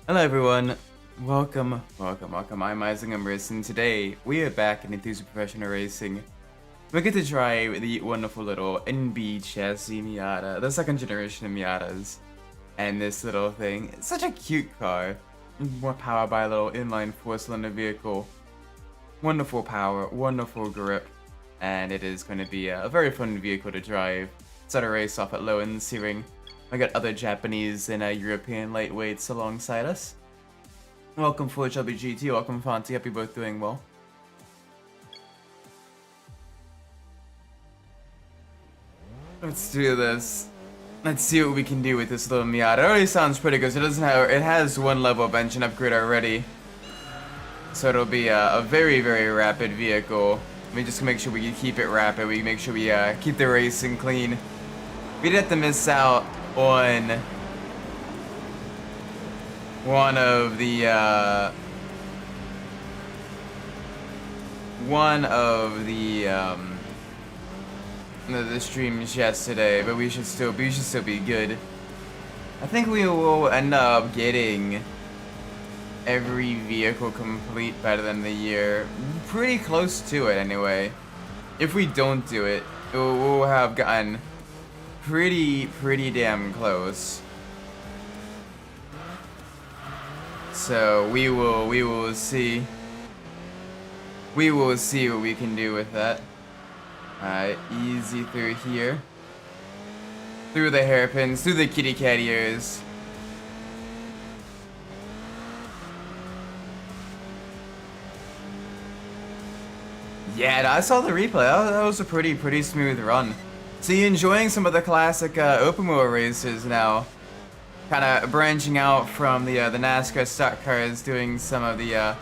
Hello everyone, welcome. I'm Umbras, and today we are back in Enthusia Professional Racing. We get to drive the wonderful little NB chassis Miata, the second generation of Miatas. And this little thing, it's such a cute car. More power by a little inline 4-cylinder vehicle. Wonderful power, wonderful grip, and it is going to be a very fun vehicle to drive. Start a race off at low end searing. I got other Japanese and European lightweights alongside us. Welcome for WGT, welcome Fonty, hope you're both doing well. Let's do this. Let's see what we can do with this little Miata. It already sounds pretty good. So it has one level of engine upgrade already. So it'll be a very, very rapid vehicle. We just make sure we keep it rapid. We make sure we keep the racing clean. We did have to miss out on one of the streams yesterday, but we should still be good. I think we will end up getting every vehicle complete by the end of the year. Pretty close to it anyway. If we don't do it, we'll have gotten pretty damn close. So we will see. We will see what we can do with that. Alright, easy through here. Through the hairpins, through the kitty cat ears. Yeah, I saw the replay. That was a pretty smooth run. So you enjoying some of the classic open wheel races now? Kind of branching out from the NASCAR stock cars, doing some of the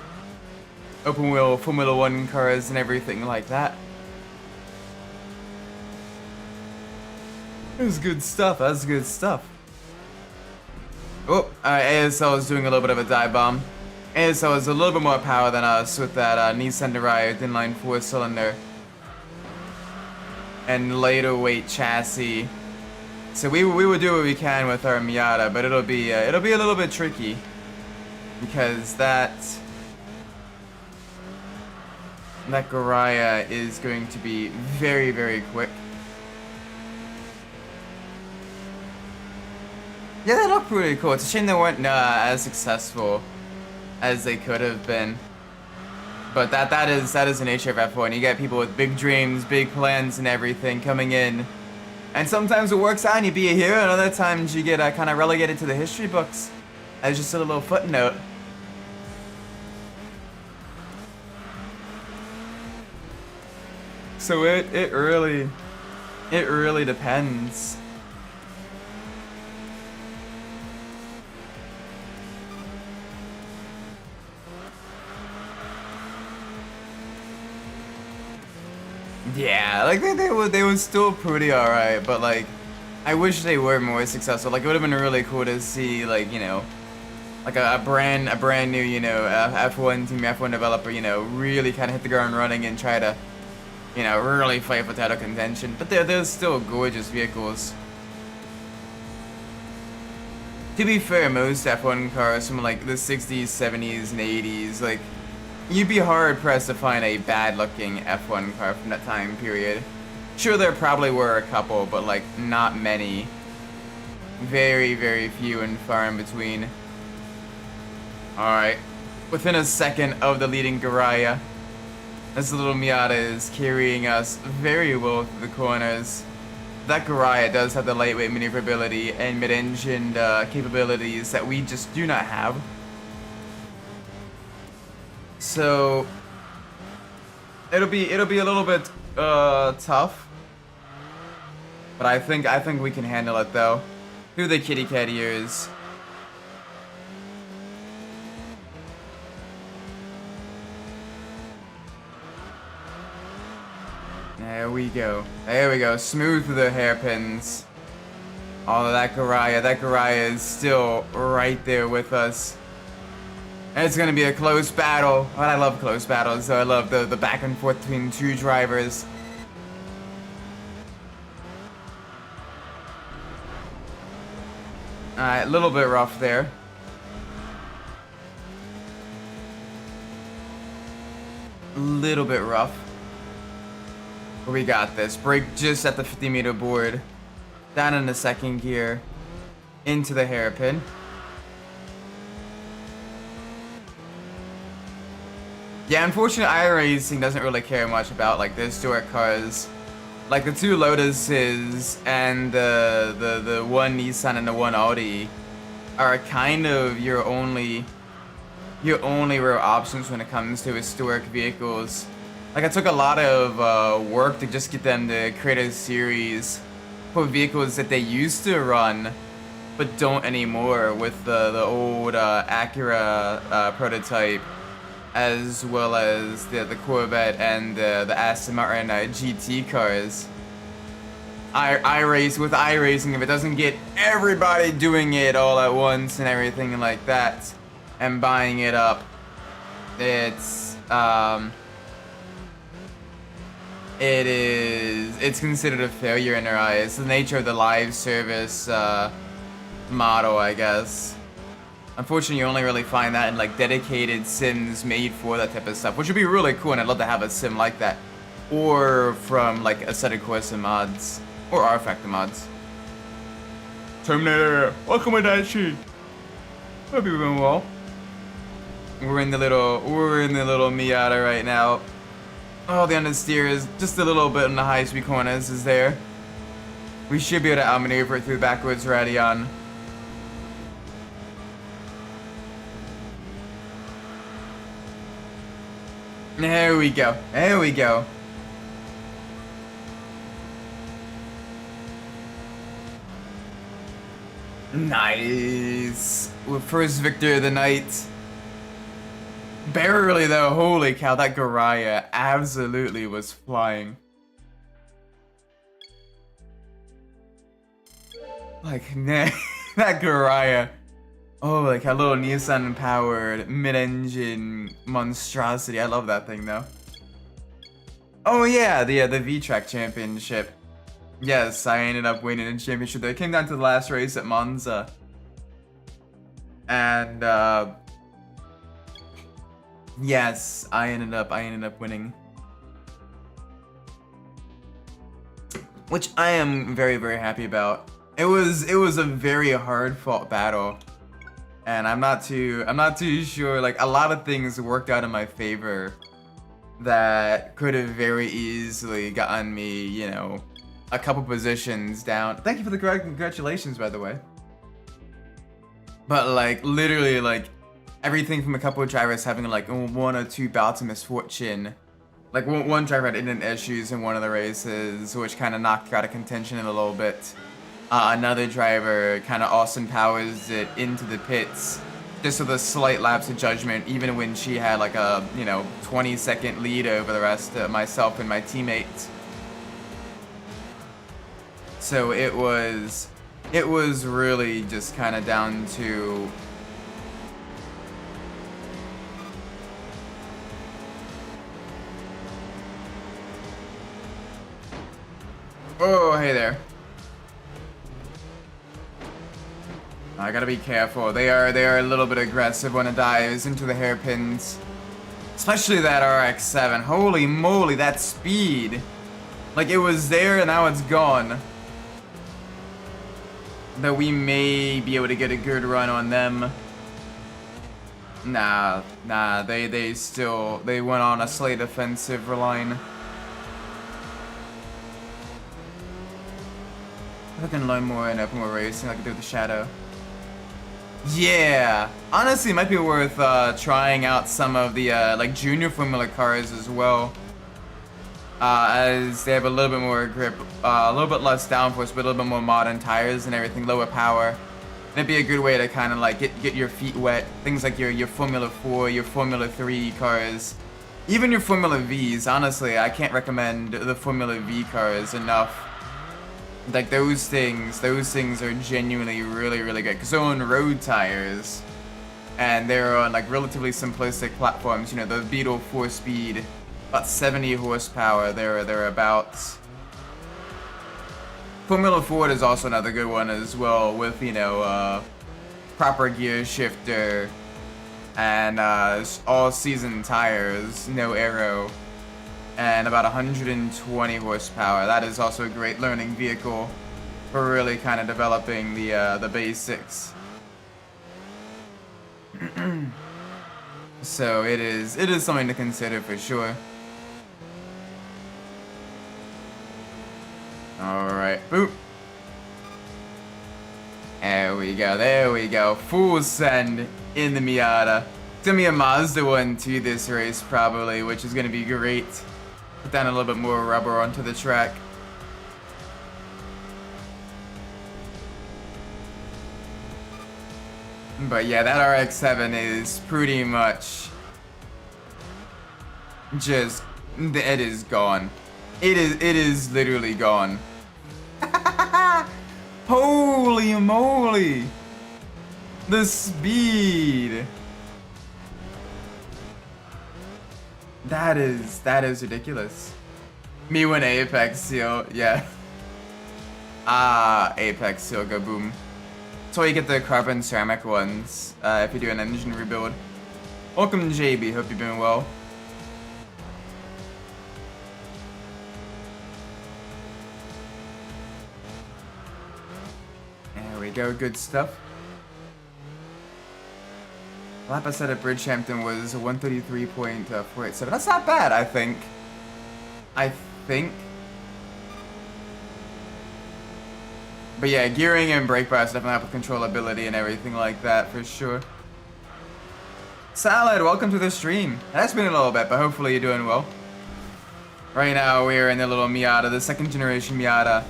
open wheel Formula 1 cars and everything like that. It was good stuff. That's good stuff. Oh, ASL is doing a little bit of a dive bomb. ASL is a little bit more power than us with that Nissan Delorean inline 4-cylinder and lighter weight chassis. So we will do what we can with our Miata, but it'll be a little bit tricky because that Garaya is going to be very quick. Yeah, they look pretty cool. It's a shame they weren't as successful as they could have been. But that is the nature of F1. You get people with big dreams, big plans, and everything coming in. And sometimes it works out and you be a hero, and other times you get kind of relegated to the history books as just a little footnote. So it really depends. Yeah, like they were still pretty alright, but like I wish they were more successful. Like it would have been really cool to see, like, you know, like a brand new, you know, F1 team, F1 developer, you know, really kind of hit the ground running and try to, you know, really fight for title contention. But they're still gorgeous vehicles. To be fair, most F1 cars from like the 60s, 70s, and 80s, like, you'd be hard-pressed to find a bad-looking F1 car from that time period. Sure, there probably were a couple, but, like, not many. Very few and far in between. Alright. Within a second of the leading Garaya, this little Miata is carrying us very well through the corners. That Garaya does have the lightweight maneuverability and mid-engine capabilities that we just do not have. So it'll be a little bit tough, but I think we can handle it though. Through the kitty cat ears. There we go. Smooth through the hairpins. All of that Garaya is still right there with us. And it's gonna be a close battle. But I love close battles, so I love the back and forth between two drivers. Alright, a little bit rough there. little bit rough. But we got this. Brake just at the 50-meter board. Down in the second gear. Into the hairpin. Yeah, unfortunately, iRacing doesn't really care much about like the historic cars. Like the two Lotuses and the one Nissan and the one Audi are kind of your only real options when it comes to historic vehicles. Like it took a lot of work to just get them to create a series for vehicles that they used to run but don't anymore, with the old Acura prototype, as well as the Corvette and the Aston Martin GT cars. iRacing, if it doesn't get everybody doing it all at once and everything like that, and buying it up, it's considered a failure in their eyes. It's the nature of the live service model, I guess. Unfortunately, you only really find that in like dedicated sims made for that type of stuff, which would be really cool, and I'd love to have a sim like that. Or from like Assetto Corsa mods, or R-Factor mods. Terminator, welcome Adachi. Hope you're doing well. We're in the little Miata right now. Oh, the understeer is just a little bit in the high speed corners is there. We should be able to outmaneuver through backwards Radion. There we go. There we go. Nice. First victor of the night. Barely though. Holy cow, that Garaya absolutely was flying. Like, nah, that Garaya. Oh, like a little Nissan-powered mid-engine monstrosity. I love that thing, though. Oh yeah, the V-Track Championship. Yes, I ended up winning the championship there. It came down to the last race at Monza. And, yes, I ended up winning. Which I am very, very happy about. It was a very hard-fought battle. And I'm not too sure, like a lot of things worked out in my favor that could have very easily gotten me, you know, a couple positions down. Thank you for the congratulations, by the way. But like literally like everything from a couple of drivers having like 1 or 2 bouts of misfortune. Like one driver had internet issues in one of the races, which kind of knocked her out of contention in a little bit. Another driver kind of Austin Powers it into the pits just with a slight lapse of judgment, even when she had like a, you know, 20-second lead over the rest of myself and my teammates. So it was really just kind of down to oh, hey there. I gotta be careful. They are a little bit aggressive when it dives into the hairpins. Especially that RX-7. Holy moly, that speed. Like it was there and now it's gone. Though we may be able to get a good run on them. Nah, they went on a slight offensive line. I can learn more in open world racing like I do with the Shadow. Yeah, honestly, it might be worth trying out some of the like junior Formula cars as well, as they have a little bit more grip, a little bit less downforce, but a little bit more modern tires and everything, lower power. And it'd be a good way to kind of like get your feet wet. Things like your Formula 4, your Formula 3 cars, even your Formula Vs. Honestly, I can't recommend the Formula V cars enough. Like those things are genuinely really, really good because they're on road tires and they're on like relatively simplistic platforms. You know, the Beetle 4-speed, about 70 horsepower. They're about. Formula Ford is also another good one as well with, you know, proper gear shifter and all season tires, no aero, and about 120 horsepower. That is also a great learning vehicle for really kind of developing the basics. So it is something to consider for sure. All right, boop. There we go. Full send in the Miata. It's gonna be a Mazda 1-2 this race probably, which is gonna be great. Put down a little bit more rubber onto the track. But yeah, that RX-7 is pretty much just, it is gone. It is literally gone. Holy moly! The speed! That is ridiculous. Me when Apex Seal, yeah. Apex Seal, go boom. That's why you get the carbon ceramic ones if you do an engine rebuild. Welcome JB, hope you're doing well. There we go, good stuff. Lap I said at Bridgehampton was 133.487. That's not bad, I think. But yeah, gearing and brake bias definitely help with controllability and everything like that for sure. Salad, welcome to the stream. That's been a little bit, but hopefully you're doing well. Right now we're in the little Miata, the second generation Miata.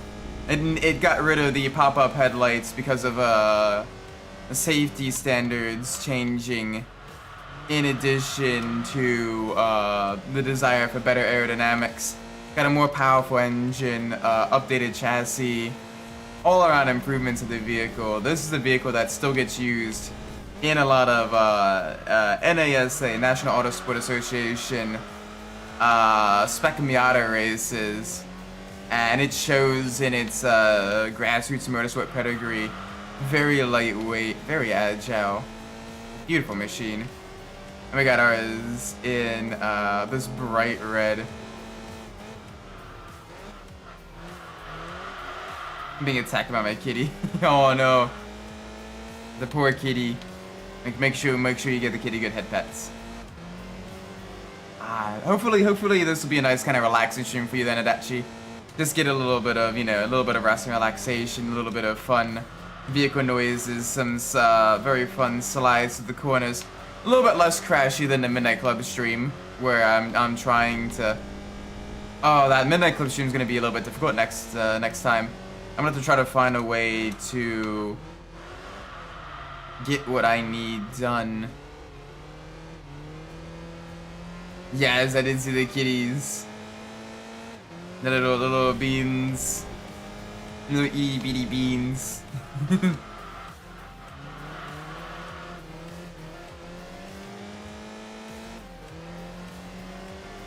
It got rid of the pop-up headlights because of safety standards changing, in addition to the desire for better aerodynamics. Got a more powerful engine, updated chassis, all around improvements of the vehicle. This is a vehicle that still gets used in a lot of NASA, National Auto Sport Association, spec Miata races, and it shows in its grassroots motorsport pedigree. Very lightweight, very agile, beautiful machine. And we got ours in this bright red. I'm being attacked by my kitty. Oh no, the poor kitty. Make sure you get the kitty good head pets. Hopefully this will be a nice kind of relaxing stream for you then, Adachi. Just get a little bit of, a little bit of rest and relaxation, a little bit of fun vehicle noises, some very fun slides to the corners. A little bit less crashy than the Midnight Club stream, where I'm trying to. Oh, that Midnight Club stream is gonna be a little bit difficult next time. I'm gonna have to try to find a way to get what I need done. Yes, I did see the kitties. The little beans. Little itty bitty beans.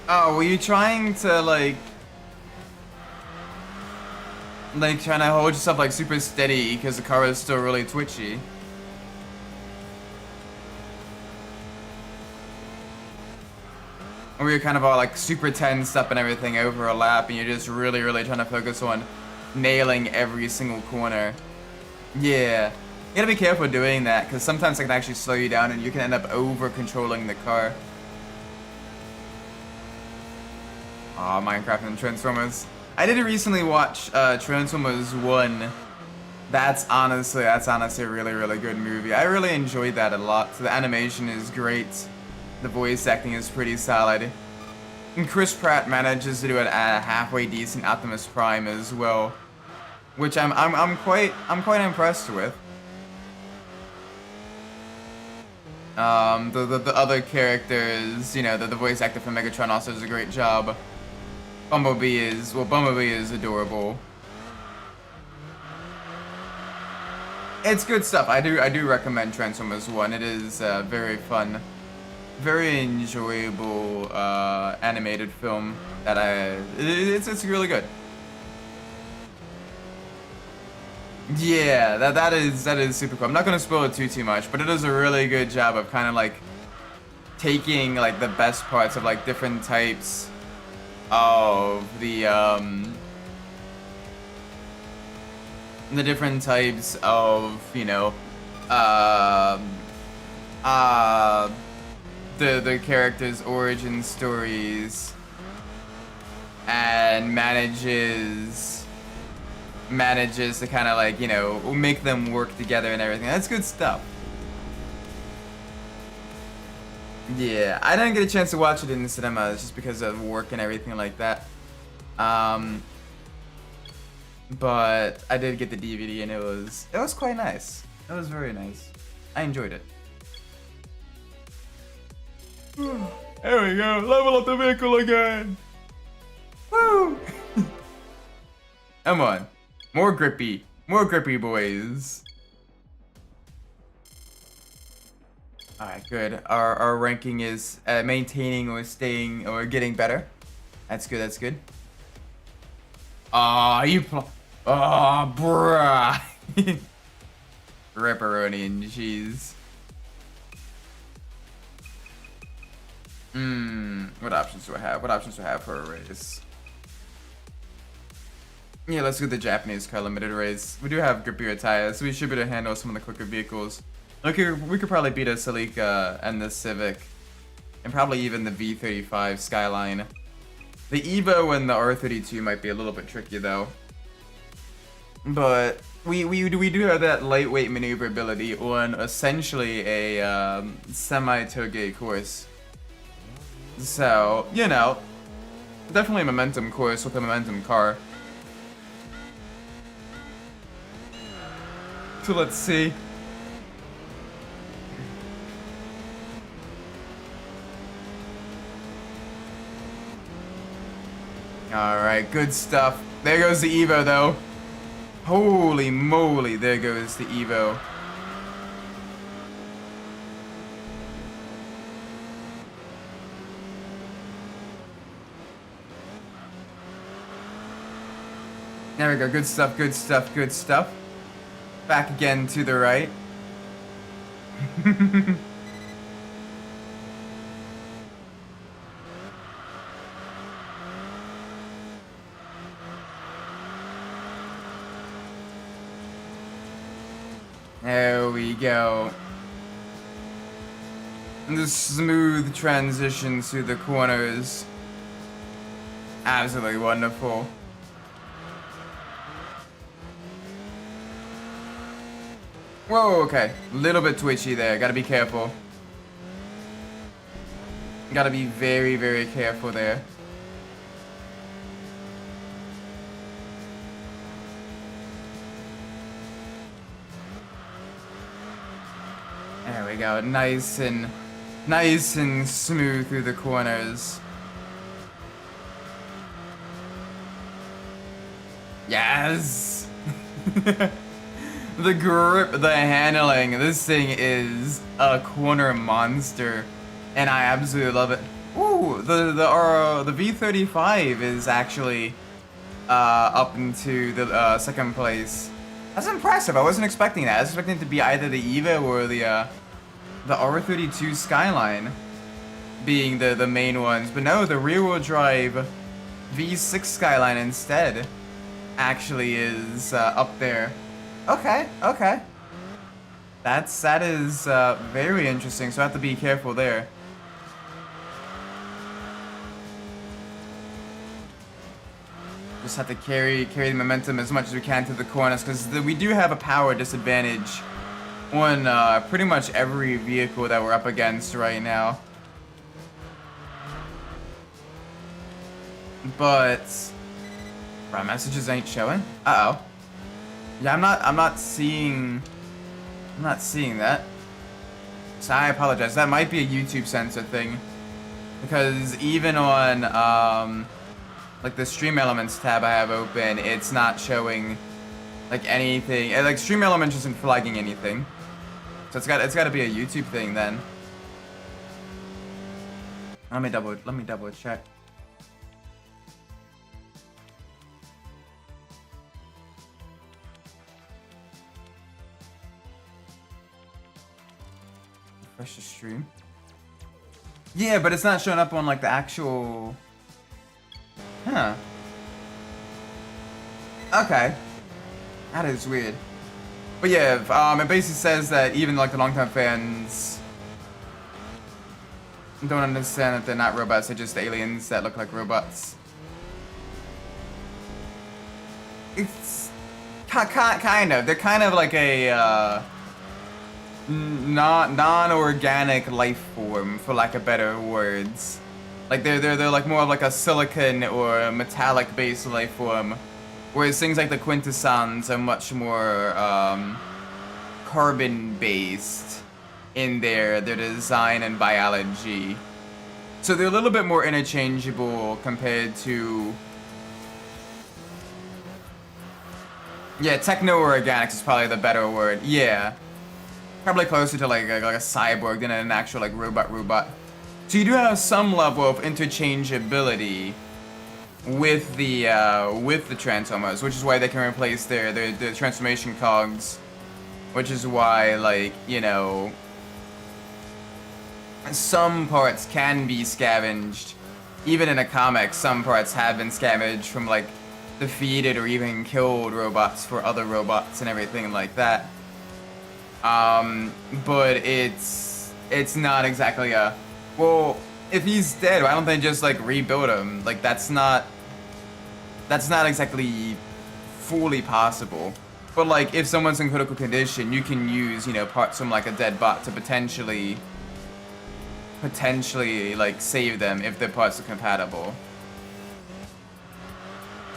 Oh, were you trying to trying to hold yourself super steady because the car is still really twitchy? Or you're kind of all super tensed up and everything over a lap, and you're just really trying to focus on nailing every single corner. Yeah, you gotta be careful doing that, because sometimes it can actually slow you down and you can end up over controlling the car. Aw, Minecraft and Transformers. I did recently watch Transformers 1. That's honestly a really good movie. I really enjoyed that a lot. So the animation is great. The voice acting is pretty solid. And Chris Pratt manages to do a halfway decent Optimus Prime as well, which I'm quite impressed with. The other characters, the voice actor for Megatron also does a great job. Bumblebee is adorable. It's good stuff. I do recommend Transformers 1. It is very fun, very enjoyable animated film that it's really good. Yeah, that is super cool. I'm not gonna spoil it too much, but it does a really good job of kind of taking like the best parts of like different types of the different types of, you know, uh, the characters' origin stories, and manages to kind of like, you know, make them work together and everything. That's good stuff. Yeah, I didn't get a chance to watch it in the cinema just because of work and everything like that. But I did get the DVD and it was quite nice. It was very nice. I enjoyed it. There we go. Level up the vehicle again. Woo! Come on. More grippy. More grippy, boys. Alright, good. Our ranking is maintaining or staying or getting better. That's good, that's good. Aw, oh, bruh. Pepperoni and cheese. What options do I have? What options do I have for a race? Yeah, let's do the Japanese car limited race. We do have grippier tires, so we should be able to handle some of the quicker vehicles. Okay, we could probably beat a Celica and the Civic, and probably even the V35 Skyline. The Evo and the R32 might be a little bit tricky though. But we do have that lightweight maneuverability on essentially a semi-toge course. So, you know, definitely a momentum course with a momentum car. So let's see. Alright, good stuff. There goes the Evo though. Holy moly, there goes the Evo. There we go, good stuff, good stuff, good stuff. Back again to the right. There we go. And the smooth transition through the corners. Absolutely wonderful. Whoa, okay. A little bit twitchy there. Gotta be careful. Gotta be very, very careful there. There we go. Nice and smooth through the corners. Yes. The grip, the handling, this thing is a corner monster, and I absolutely love it. Ooh, the V35 is actually up into the second place. That's impressive. I wasn't expecting that. I was expecting it to be either the Evo or the R32 Skyline being the main ones, but no, the rear-wheel drive V6 Skyline instead actually is up there. Okay, okay. That is very interesting, so I have to be careful there. Just have to carry the momentum as much as we can through the corners, because we do have a power disadvantage on pretty much every vehicle that we're up against right now. But our messages ain't showing. Uh-oh. Yeah, I'm not seeing that. So I apologize. That might be a YouTube censor thing. Because even on like the Stream Elements tab I have open, it's not showing like anything. Like Stream Elements isn't flagging anything. So it's got to be a YouTube thing then. Let me double check. Refresh the stream. Yeah, but it's not showing up on like the actual. Huh. Okay. That is weird. But yeah, it basically says that even like the longtime fans don't understand that they're not robots, they're just aliens that look like robots. It's kind of. They're kind of like a non-organic life form, for lack of better words. Like they're like more of like a silicon or a metallic based life form, whereas things like the quintessons are much more carbon based in their design and biology. So they're a little bit more interchangeable compared to. Yeah, techno-organics is probably the better word. Yeah. Probably closer to like a cyborg than an actual like robot. So you do have some level of interchangeability with the Transformers, which is why they can replace their transformation cogs, which is why, like, you know, some parts can be scavenged. Even in a comic, some parts have been scavenged from like defeated or even killed robots for other robots and everything like that. But it's not exactly a, well, if he's dead, why don't they just like rebuild him? Like that's not exactly fully possible. But like if someone's in critical condition, you can use, you know, parts from like a dead bot to potentially like save them if their parts are compatible.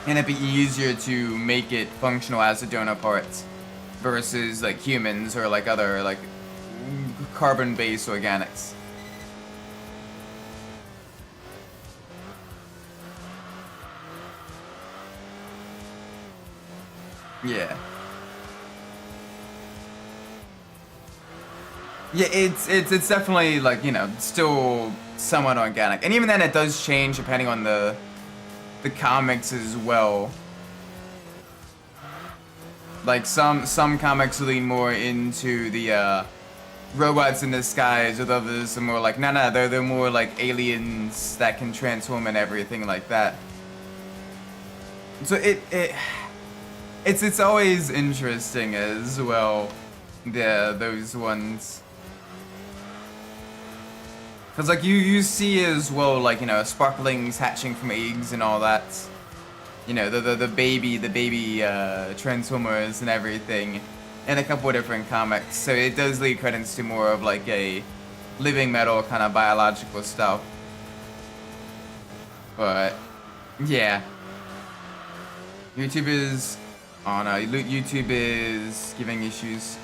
And it'd be easier to make it functional as a donor parts versus like humans or like other like carbon-based organics. Yeah. Yeah, it's definitely like, you know, still somewhat organic. And even then it does change depending on the comics as well. Like some comics lean more into the robots in disguise, with others are more like they're more like aliens that can transform and everything like that. So it's always interesting as well. Those ones. Cause like you see as well, like, you know, sparklings hatching from eggs and all that. You know, the baby Transformers and everything, in a couple of different comics. So it does lead credence to more of like a living metal kind of biological stuff. But yeah, YouTube is, oh no, YouTube is giving issues.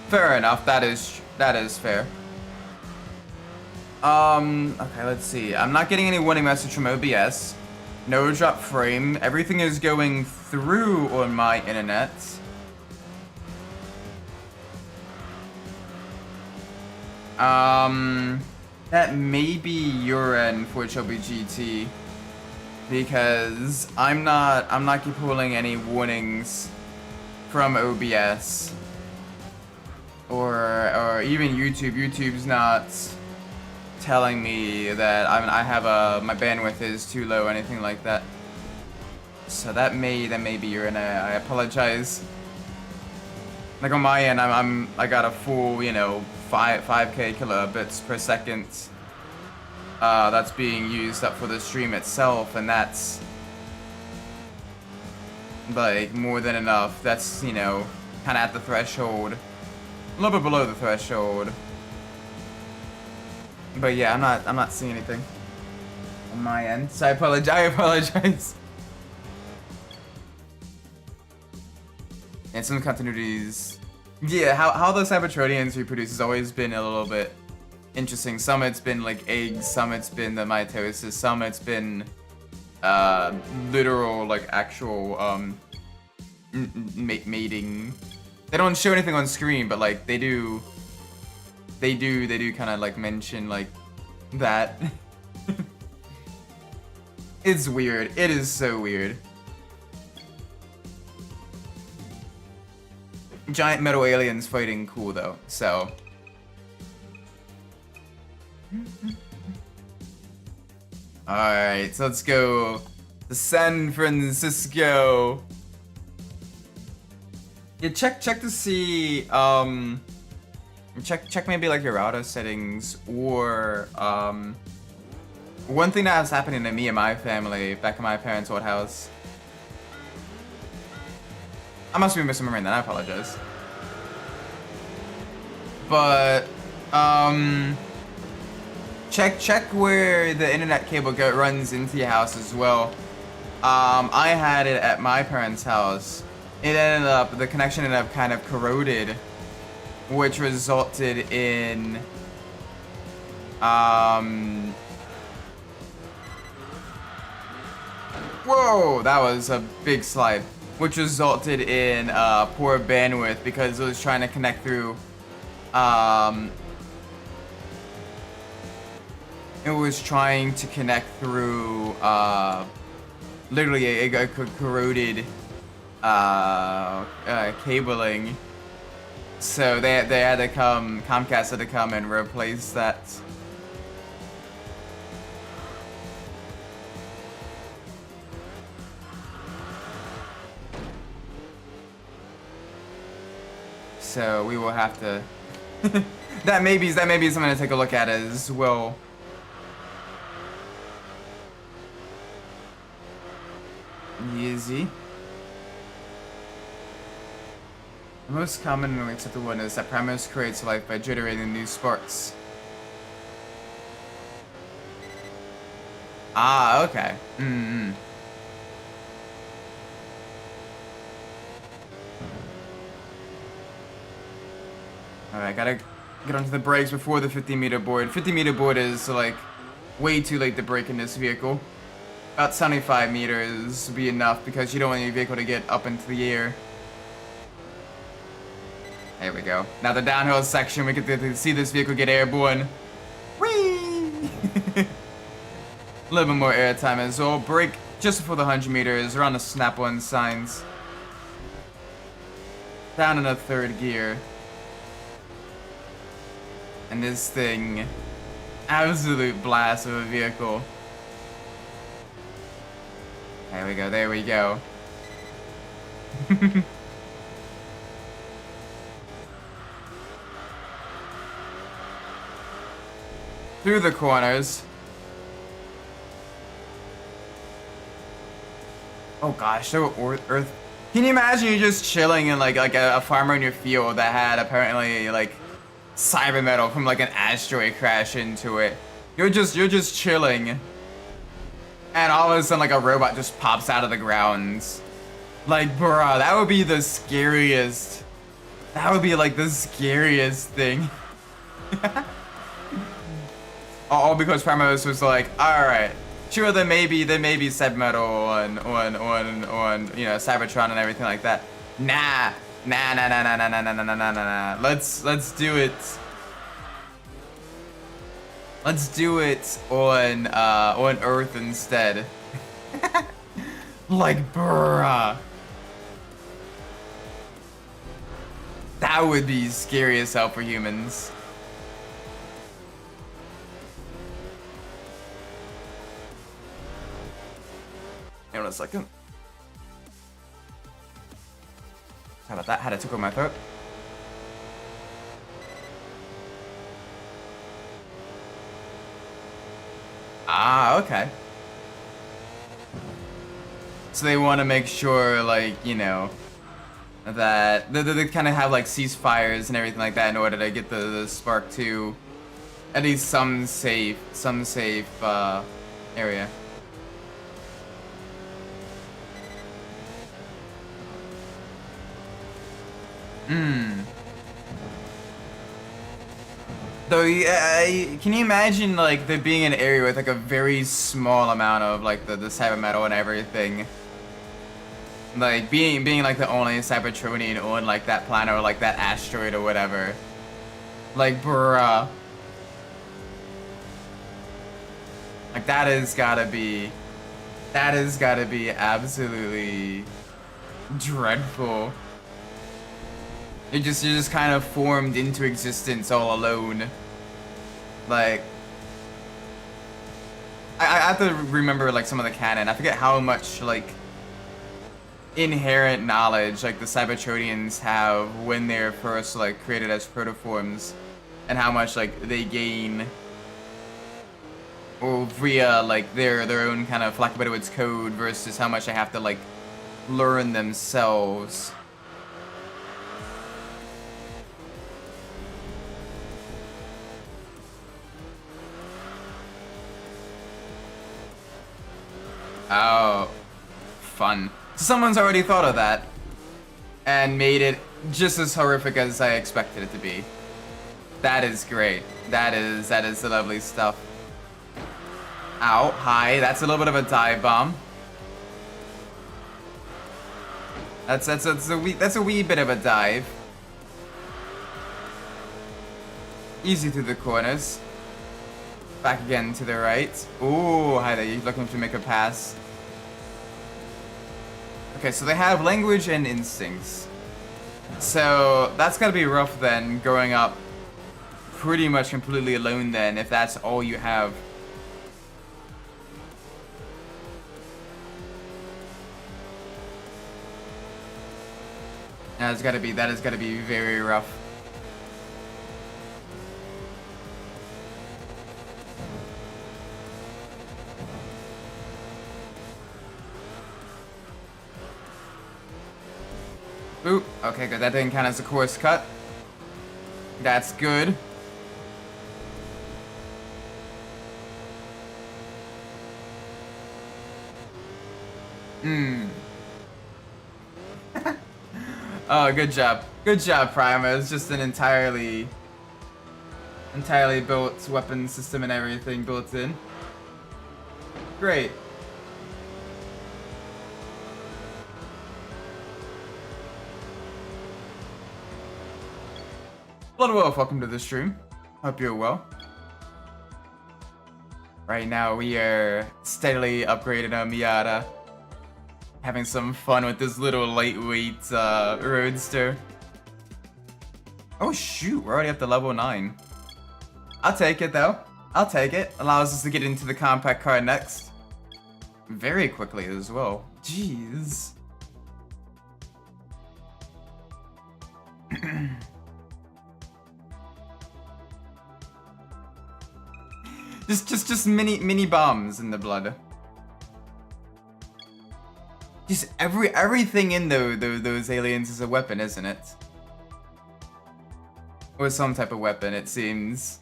Fair enough. That is fair. Okay, let's see. I'm not getting any warning message from OBS. No drop frame. Everything is going through on my internet. That may be your end for GT, because I'm not keep pulling any warnings from OBS or even YouTube. YouTube's not telling me that I have my bandwidth is too low or anything like that. So that may be your end. I apologize. Like on my end, I got a full, you know, 5K kilobits per second. That's being used up for the stream itself, and that's like more than enough. That's, you know, kind of at the threshold, a little bit below the threshold. But yeah, I'm not seeing anything on my end, so I apologize. And some continuities, yeah, how the Cybertronians reproduce has always been a little bit interesting. Some it's been like eggs, some it's been the mitosis, some it's been literal like actual mating. They don't show anything on screen, but like they do kind of like mention like that. It's weird. It is so weird. giant metal aliens fighting cool though. So. Alright, so let's go to San Francisco. Yeah, check to see, check maybe like your auto settings, or, one thing that was happening to me and my family back in my parents' old house. I must be misremembering that, I apologize. But, check where the internet cable runs into your house as well. I had it at my parents' house. It ended up, the connection ended up kind of corroded, which resulted in, whoa, that was a big slide. Which resulted in poor bandwidth because it was trying to connect through, it was trying to connect through, literally a corroded, cabling. So they had to come, Comcast had to come and replace that. So we will have to, that may be something to take a look at as well. Easy. The most common and accepted one is that Primus creates life by generating new sparks. Ah, okay. Alright, gotta get onto the brakes before the 50-meter board. 50-meter board is, like, way too late to brake in this vehicle. About 75 meters would be enough because you don't want your vehicle to get up into the air. There we go. Now the downhill section, we get to see this vehicle get airborne. Whee! A little bit more air time as well. Brake just before the 100 meters, around the snap-on signs. Down in a third gear. And this thing, absolute blast of a vehicle. There we go, there we go. Through the corners. Oh gosh, so earth. Can you imagine you just chilling in like a farmer in your field that had apparently like cyber metal from like an asteroid crash into it. You're just chilling. And all of a sudden like a robot just pops out of the ground. Like bruh, that would be the scariest. That would be like the scariest thing. All because Primus was like, alright. Sure there may be cyber metal on you know Cybertron and everything like that. Nah. Let's do it. Let's do it on Earth instead. Like bruh. That would be scary as hell for humans. Hang on a second. How about that? Had a tickle in my throat. Ah, okay. So they want to make sure, like, you know, that they kind of have like ceasefires and everything like that in order to get the spark to at least some safe area. Though, can you imagine like there being an area with like a very small amount of like the cyber metal and everything, like being like the only Cybertronian on like that planet or like that asteroid or whatever, like bruh, like that has gotta be absolutely dreadful. You're just kind of formed into existence all alone. Like, I have to remember like some of the canon. I forget how much like inherent knowledge like the Cybertronians have when they're first like created as protoforms, and how much like they gain or via like their own kind of, for lack of a better words, code versus how much they have to like learn themselves. Oh, fun. So someone's already thought of that and made it just as horrific as I expected it to be. That is great. That is the lovely stuff. Ow, hi. That's a little bit of a dive bomb. That's a wee bit of a dive. Easy through the corners. Back again to the right. Ooh, hi there. You're looking to make a pass. Okay, so they have language and instincts. So that's gotta be rough then, growing up pretty much completely alone then, if that's all you have. That has gotta be very rough. Oop, okay, good. That didn't count as a course cut. That's good. Oh, good job. Good job, Primer. It's just an entirely built weapon system and everything built in. Great. Blood Wolf, welcome to the stream. Hope you're well. Right now we are steadily upgrading our Miata. Having some fun with this little lightweight roadster. Oh shoot, we're already up to level 9. I'll take it though. I'll take it. Allows us to get into the compact car next. Very quickly as well. Jeez. Just mini bombs in the blood. Just everything in those aliens is a weapon, isn't it? Or some type of weapon, it seems.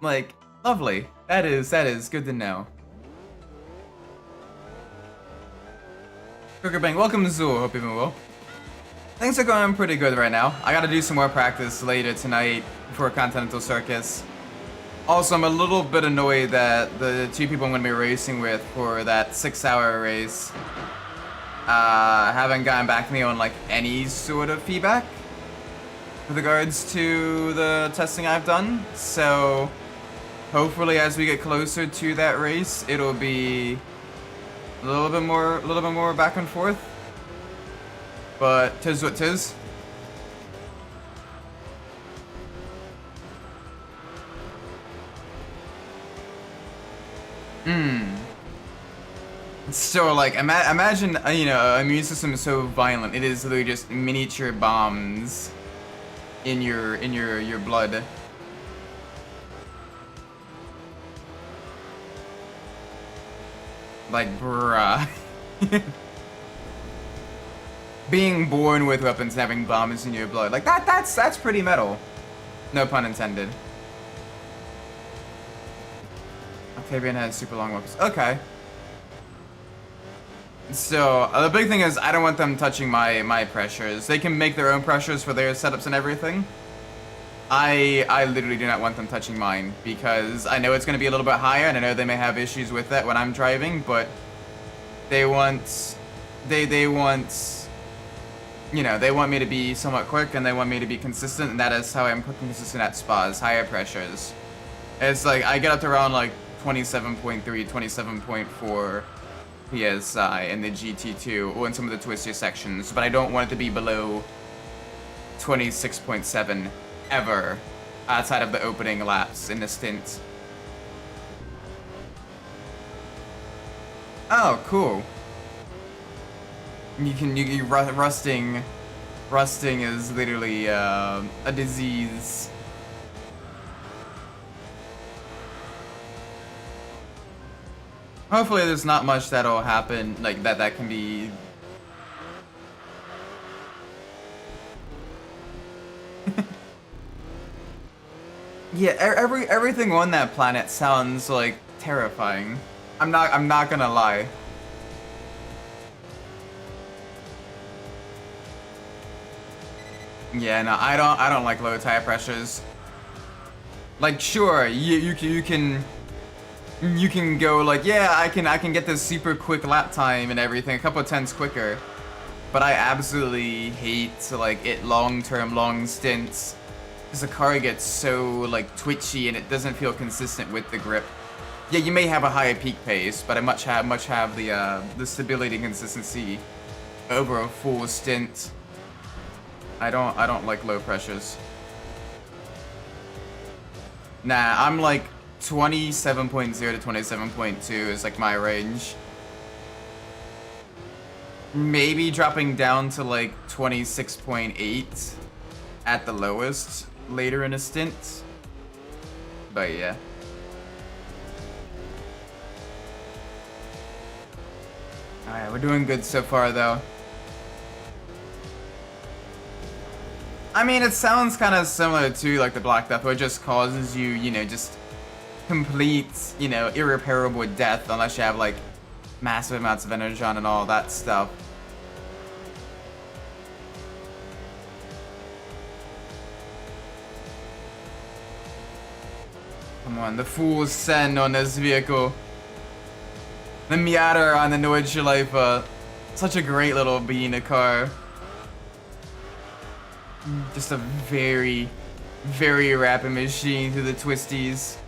Like, lovely. That is good to know. Cooker Bang, welcome Zool, hope you're doing well. Things are going pretty good right now. I gotta do some more practice later tonight for Continental Circus. Also, I'm a little bit annoyed that the two people I'm gonna be racing with for that 6-hour race haven't gotten back to me on like any sort of feedback with regards to the testing I've done. So hopefully as we get closer to that race, it'll be a little bit more back and forth. But tis what tis. So like, imagine you know, a immune system is so violent. It is literally just miniature bombs in your blood. Like, bruh. Being born with weapons and having bombs in your blood, like that's pretty metal. No pun intended. Octavian has super long weapons. Okay. So, the big thing is I don't want them touching my pressures. They can make their own pressures for their setups and everything. I literally do not want them touching mine because I know it's going to be a little bit higher and I know they may have issues with that when I'm driving, but they want, you know, they want me to be somewhat quick and they want me to be consistent, and that is how I'm consistent at spas, higher pressures. It's like I get up to around like 27.3, 27.4 PSI in the GT2 or in some of the twistier sections, but I don't want it to be below 26.7 ever outside of the opening laps in the stint. Oh, cool. Rusting is literally a disease. Hopefully there's not much that'll happen, like that can be... Yeah, everything on that planet sounds like terrifying. I'm not gonna lie. Yeah, no, I don't like low tire pressures. Like, sure, you can go like, yeah, I can get this super quick lap time and everything, a couple of tenths quicker. But I absolutely hate like long stints, because the car gets so like twitchy and it doesn't feel consistent with the grip. Yeah, you may have a higher peak pace, but I much have the stability and consistency over a full stint. I don't like low pressures. Nah, I'm like 27.0 to 27.2 is like my range. Maybe dropping down to like 26.8 at the lowest later in a stint. But yeah. Alright, we're doing good so far though. I mean, it sounds kind of similar to like the Black Death, where it just causes you, you know, just complete, you know, irreparable death unless you have like massive amounts of energy on and all that stuff. Come on, the full send on this vehicle. The Miata on the Nordschleife. Such a great little bean of car. Just a very, very rapid machine through the twisties.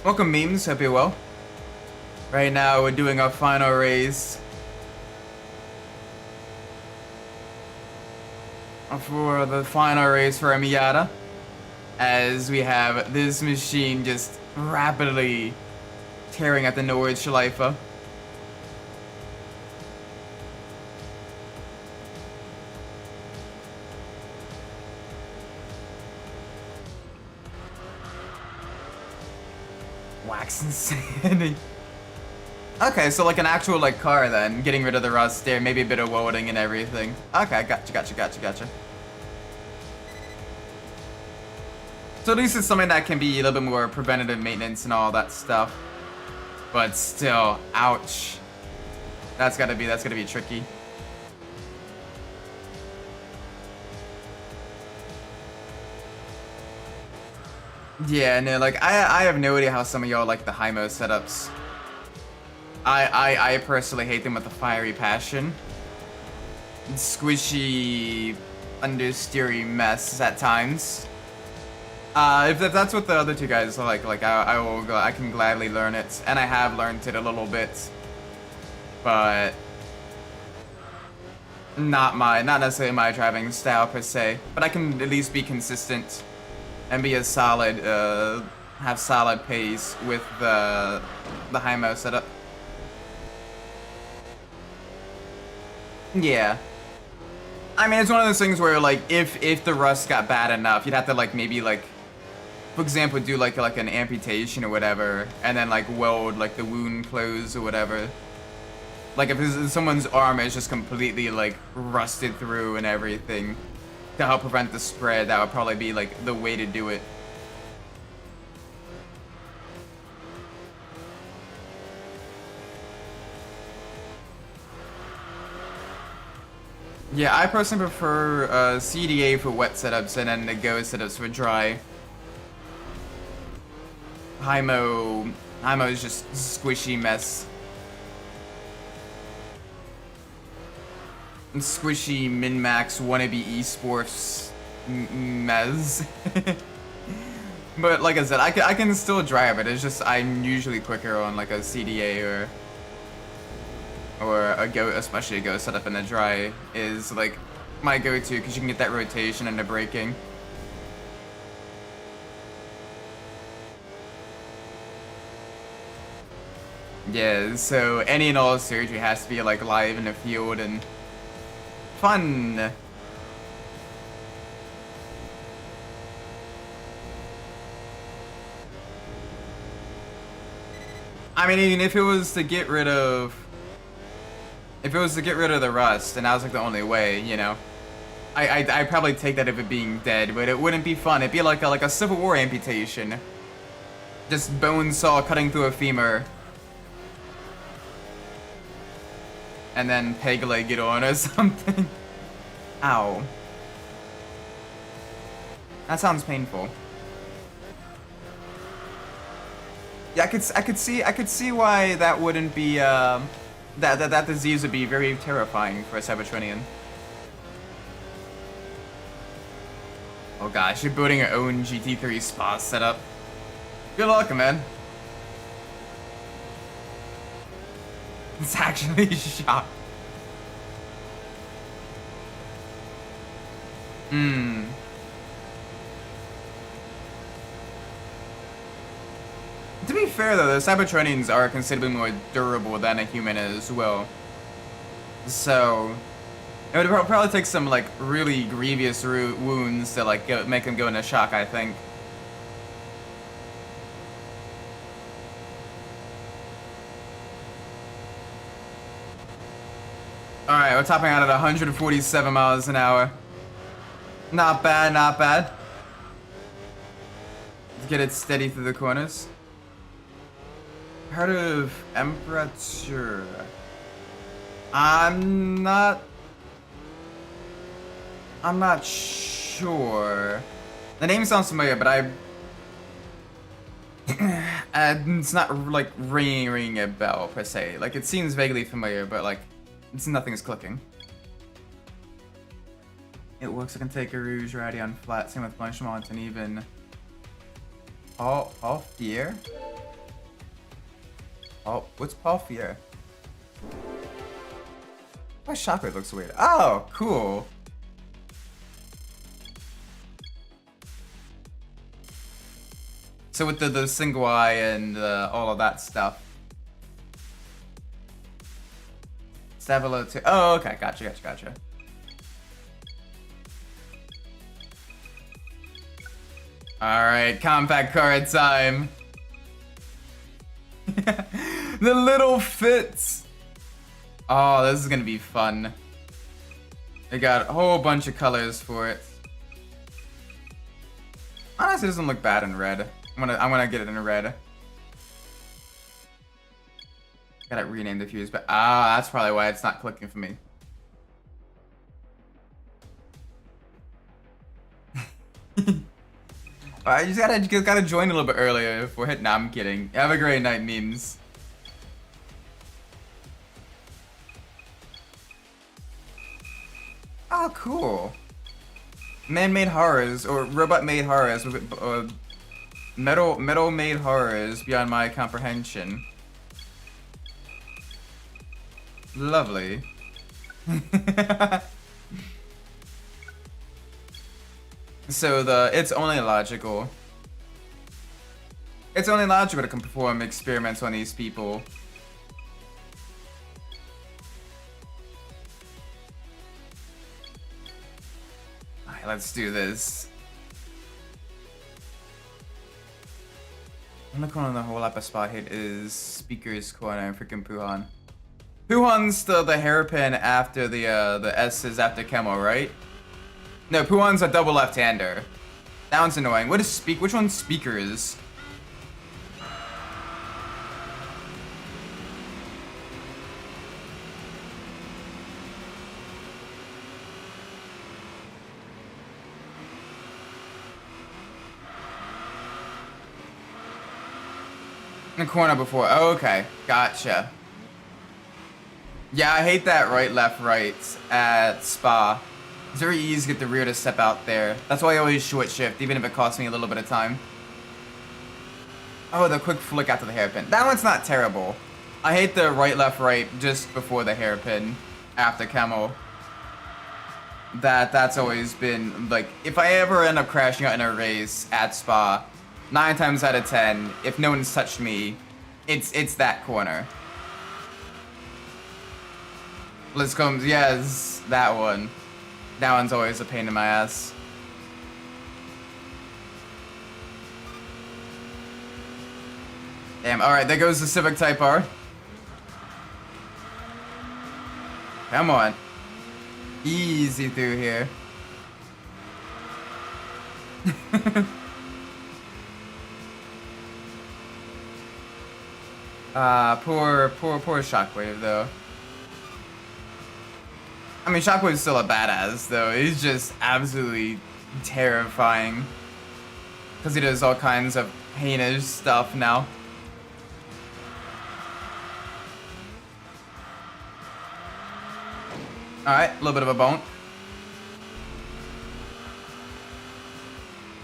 Welcome, memes. Hope you're well. Right now, we're doing our final race for the final race for a Miata, as we have this machine just rapidly tearing at the Nordschleife. Wax insanity. Okay, so like an actual like car then, getting rid of the rust there, maybe a bit of welding and everything. Okay, gotcha. So at least it's something that can be a little bit more preventative maintenance and all that stuff. But still, ouch. That's gotta be tricky. Yeah, no, like I have no idea how some of y'all like the high-mo setups. I personally hate them with a fiery passion. Squishy, understeery mess at times. If that's what the other two guys like I can gladly learn it, and I have learned it a little bit, but not necessarily my driving style per se. But I can at least be consistent and be a solid, have solid pace with the high-mo setup. Yeah. I mean, it's one of those things where like if the rust got bad enough, you'd have to like maybe like, for example, do like an amputation or whatever, and then like weld like the wound close or whatever. Like if someone's arm is just completely like rusted through and everything, to help prevent the spread, that would probably be like the way to do it. Yeah, I personally prefer CDA for wet setups and then the Go setups for dry. High-mo is just squishy mess. And squishy min-max wannabe esports mez. But like I said, I can still drive it. It's just I'm usually quicker on like a CDA or a go, especially a go setup in a dry is like my go-to because you can get that rotation and the braking. Yeah, so any and all surgery has to be like live in the field and fun. I mean, even if it was to get rid of, the rust, and that was like the only way, you know, I'd probably take that of it being dead, but it wouldn't be fun. It'd be like a Civil War amputation, just bone saw cutting through a femur, and then peg leg it on or something. Ow. That sounds painful. Yeah, I could see why that wouldn't be that disease would be very terrifying for a Cybertronian. Oh gosh, you're building your own GT3 spa setup. Good luck, man. It's actually shocked. To be fair though, the Cybertronians are considerably more durable than a human as well. So, it would probably take some like really grievous wounds to like make them go into shock, I think. Alright, we're topping out at 147 miles an hour. Not bad, not bad. Let's get it steady through the corners. Heard of Temperature. I'm not sure. The name sounds familiar, but it's not like ringing a bell per se. Like it seems vaguely familiar, but like nothing's clicking. It works. I can take a Rouge Ratty on flat. Same with Blanchimont and even Paul Fier. Oh, what's Paul Fier? My shockwave looks weird. Oh, cool. So with the single eye and all of that stuff. Stavilo too. Oh, okay, gotcha. All right, compact car time. The little fits. Oh, this is gonna be fun. They got a whole bunch of colors for it. Honestly, it doesn't look bad in red. I'm gonna get it in red. Got it renamed a few years back. Ah, that's probably why it's not clicking for me. Alright, you just gotta join a little bit earlier before hitting. Nah, I'm kidding. Have a great night, memes. Oh, cool. Man-made horrors, or robot-made horrors, metal-made horrors beyond my comprehension. Lovely. So it's only logical. It's only logical to perform experiments on these people. Alright, let's do this. In the corner of the whole upper spot hit is Speaker's Corner, freaking Puhan. Puhan's the hairpin after the S is after Kemo, right? No, Puhan's a double left-hander. That one's annoying. What is which one's Speakers? In the corner before. Oh, okay. Gotcha. Yeah, I hate that right, left, right at Spa. It's very easy to get the rear to step out there. That's why I always short shift, even if it costs me a little bit of time. Oh, the quick flick after the hairpin. That one's not terrible. I hate the right, left, right just before the hairpin after camo. That's always been, like, if I ever end up crashing out in a race at Spa, 9 times out of 10, if no one's touched me, it's that corner. Let's go, yes, that one. That one's always a pain in my ass. Damn, alright, there goes the Civic Type R. Come on. Easy through here. Poor Shockwave though. I mean, Shockwave's still a badass though. He's just absolutely terrifying. Because he does all kinds of heinous stuff now. Alright, a little bit of a bonk.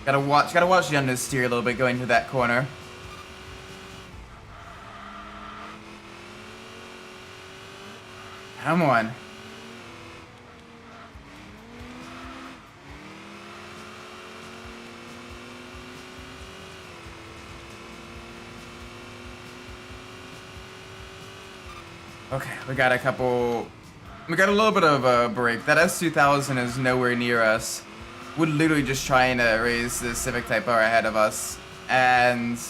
Gotta watch the understeer a little bit going to that corner. Come on. Okay, we got a little bit of a break. That S2000 is nowhere near us. We're literally just trying to raise the Civic Type R ahead of us. And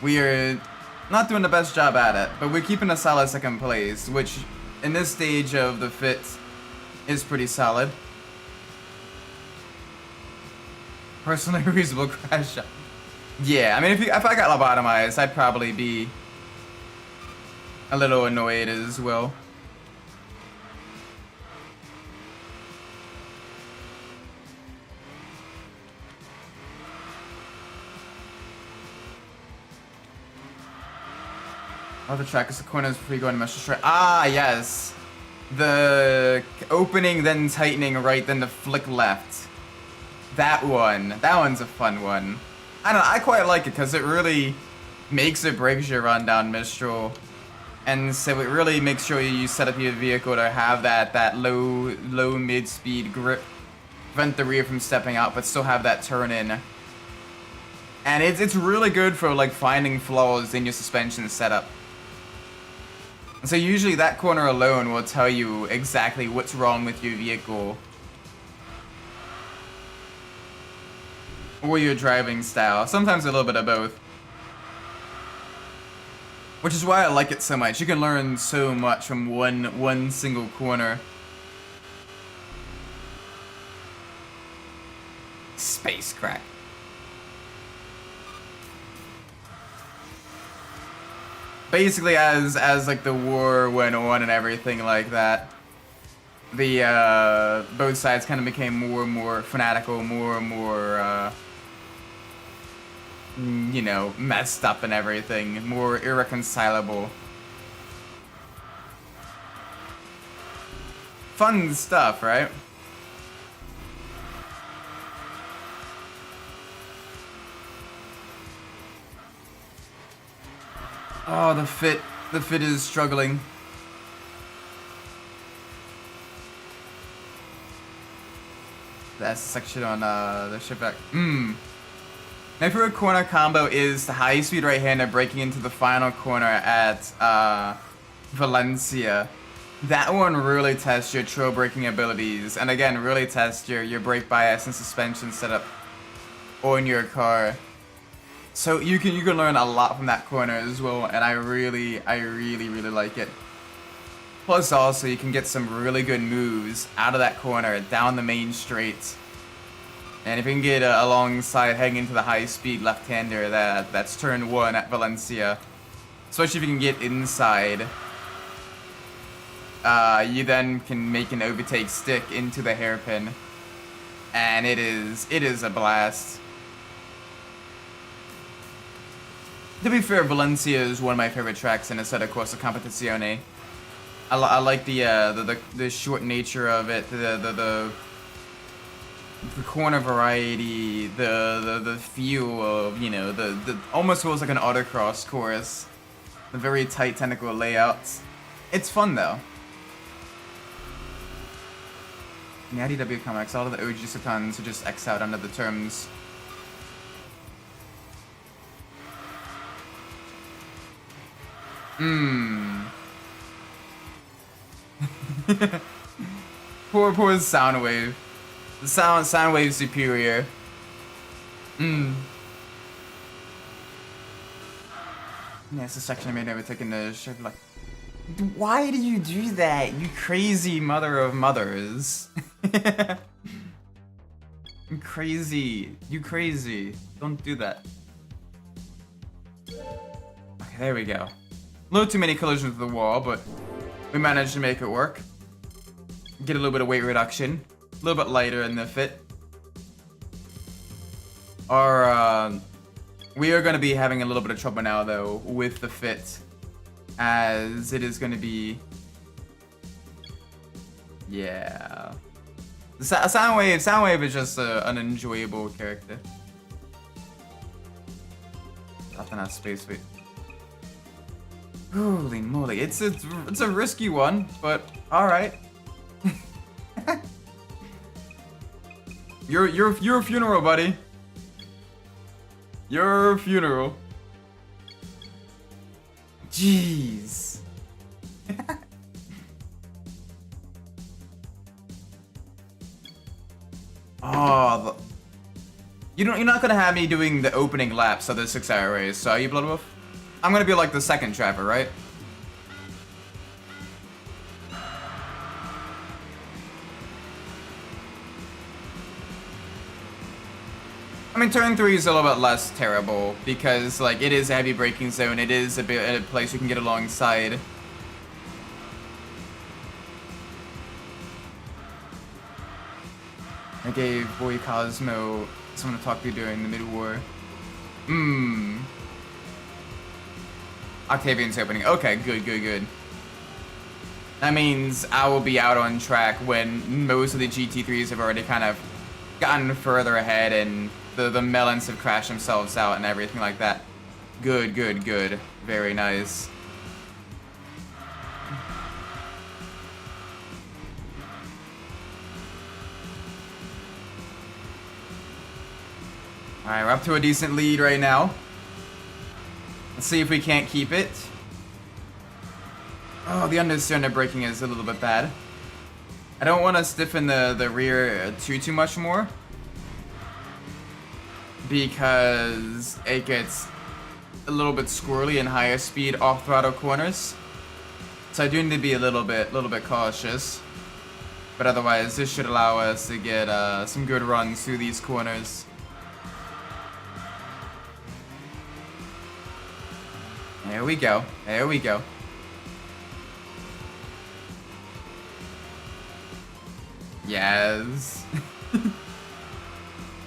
we are not doing the best job at it. But we're keeping a solid second place, which in this stage of the fit is pretty solid. Personally reasonable crash shot. Yeah, I mean, if I got lobotomized, I'd probably be a little annoyed as well. Oh, the track is the corners before you go into mesh straight. Ah, yes. The opening, then tightening right, then the flick left. That one's a fun one. I don't know, I quite like it because it really makes or breaks your run down Mistral. And so it really makes sure you set up your vehicle to have that low mid-speed grip. Prevent the rear from stepping out, but still have that turn in. And it's really good for like finding flaws in your suspension setup. So usually that corner alone will tell you exactly what's wrong with your vehicle. Or your driving style. Sometimes a little bit of both. Which is why I like it so much. You can learn so much from one single corner. Space crack. Basically, as like the war went on and everything like that, the both sides kind of became more and more fanatical, more and more you know, messed up and everything, more irreconcilable. Fun stuff, right? Oh, the fit is struggling. That's the section on the ship back. My favorite corner combo is the high-speed right-hander breaking into the final corner at Valencia. That one really tests your trail braking abilities, and again, really tests your brake bias and suspension setup on your car. So you can learn a lot from that corner as well, and I really like it. Plus also, you can get some really good moves out of that corner, down the main straight. And if you can get alongside heading into the high-speed left-hander, that's turn 1 at Valencia. Especially if you can get inside. You then can make an overtake stick into the hairpin. And it is a blast. To be fair, Valencia is one of my favorite tracks in Assetto Corsa Competizione. I like the short nature of it, the the corner variety, the feel of, you know, the almost feels like an autocross course. The very tight technical layouts. It's fun though. In the IDW comics, all of the OG Satans are just X out under the terms. poor Soundwave. The Soundwave superior. Yeah, it's a section I may never take in the show. Like, why do you do that, you crazy mother of mothers? You crazy. You crazy. Don't do that. Okay, there we go. A little too many collisions with the wall, but we managed to make it work. Get a little bit of weight reduction. A little bit lighter in the fit. We are going to be having a little bit of trouble now, though, with the fit. As it is going to be... Yeah. Soundwave is just an enjoyable character. Nothing has space, wait. Holy moly, it's a risky one, but alright. Your funeral, buddy. Your funeral. Jeez. Oh, you're not gonna have me doing the opening laps of the 6-hour race, are you, Bloodwolf? I'm gonna be like the second driver, right? I mean, turn 3 is a little bit less terrible because, like, it is a heavy braking zone. It is a place you can get alongside. I gave Boy Cosmo someone to talk to during the mid-war. Octavian's opening. Okay, good. That means I will be out on track when most of the GT3s have already kind of gotten further ahead and the melons have crashed themselves out and everything like that. Good. Very nice. Alright, we're up to a decent lead right now. Let's see if we can't keep it. Oh, the under braking is a little bit bad. I don't want to stiffen the rear too much more, because it gets a little bit squirrely in higher speed off-throttle corners. So I do need to be a little bit cautious. But otherwise, this should allow us to get some good runs through these corners. There we go. Yes.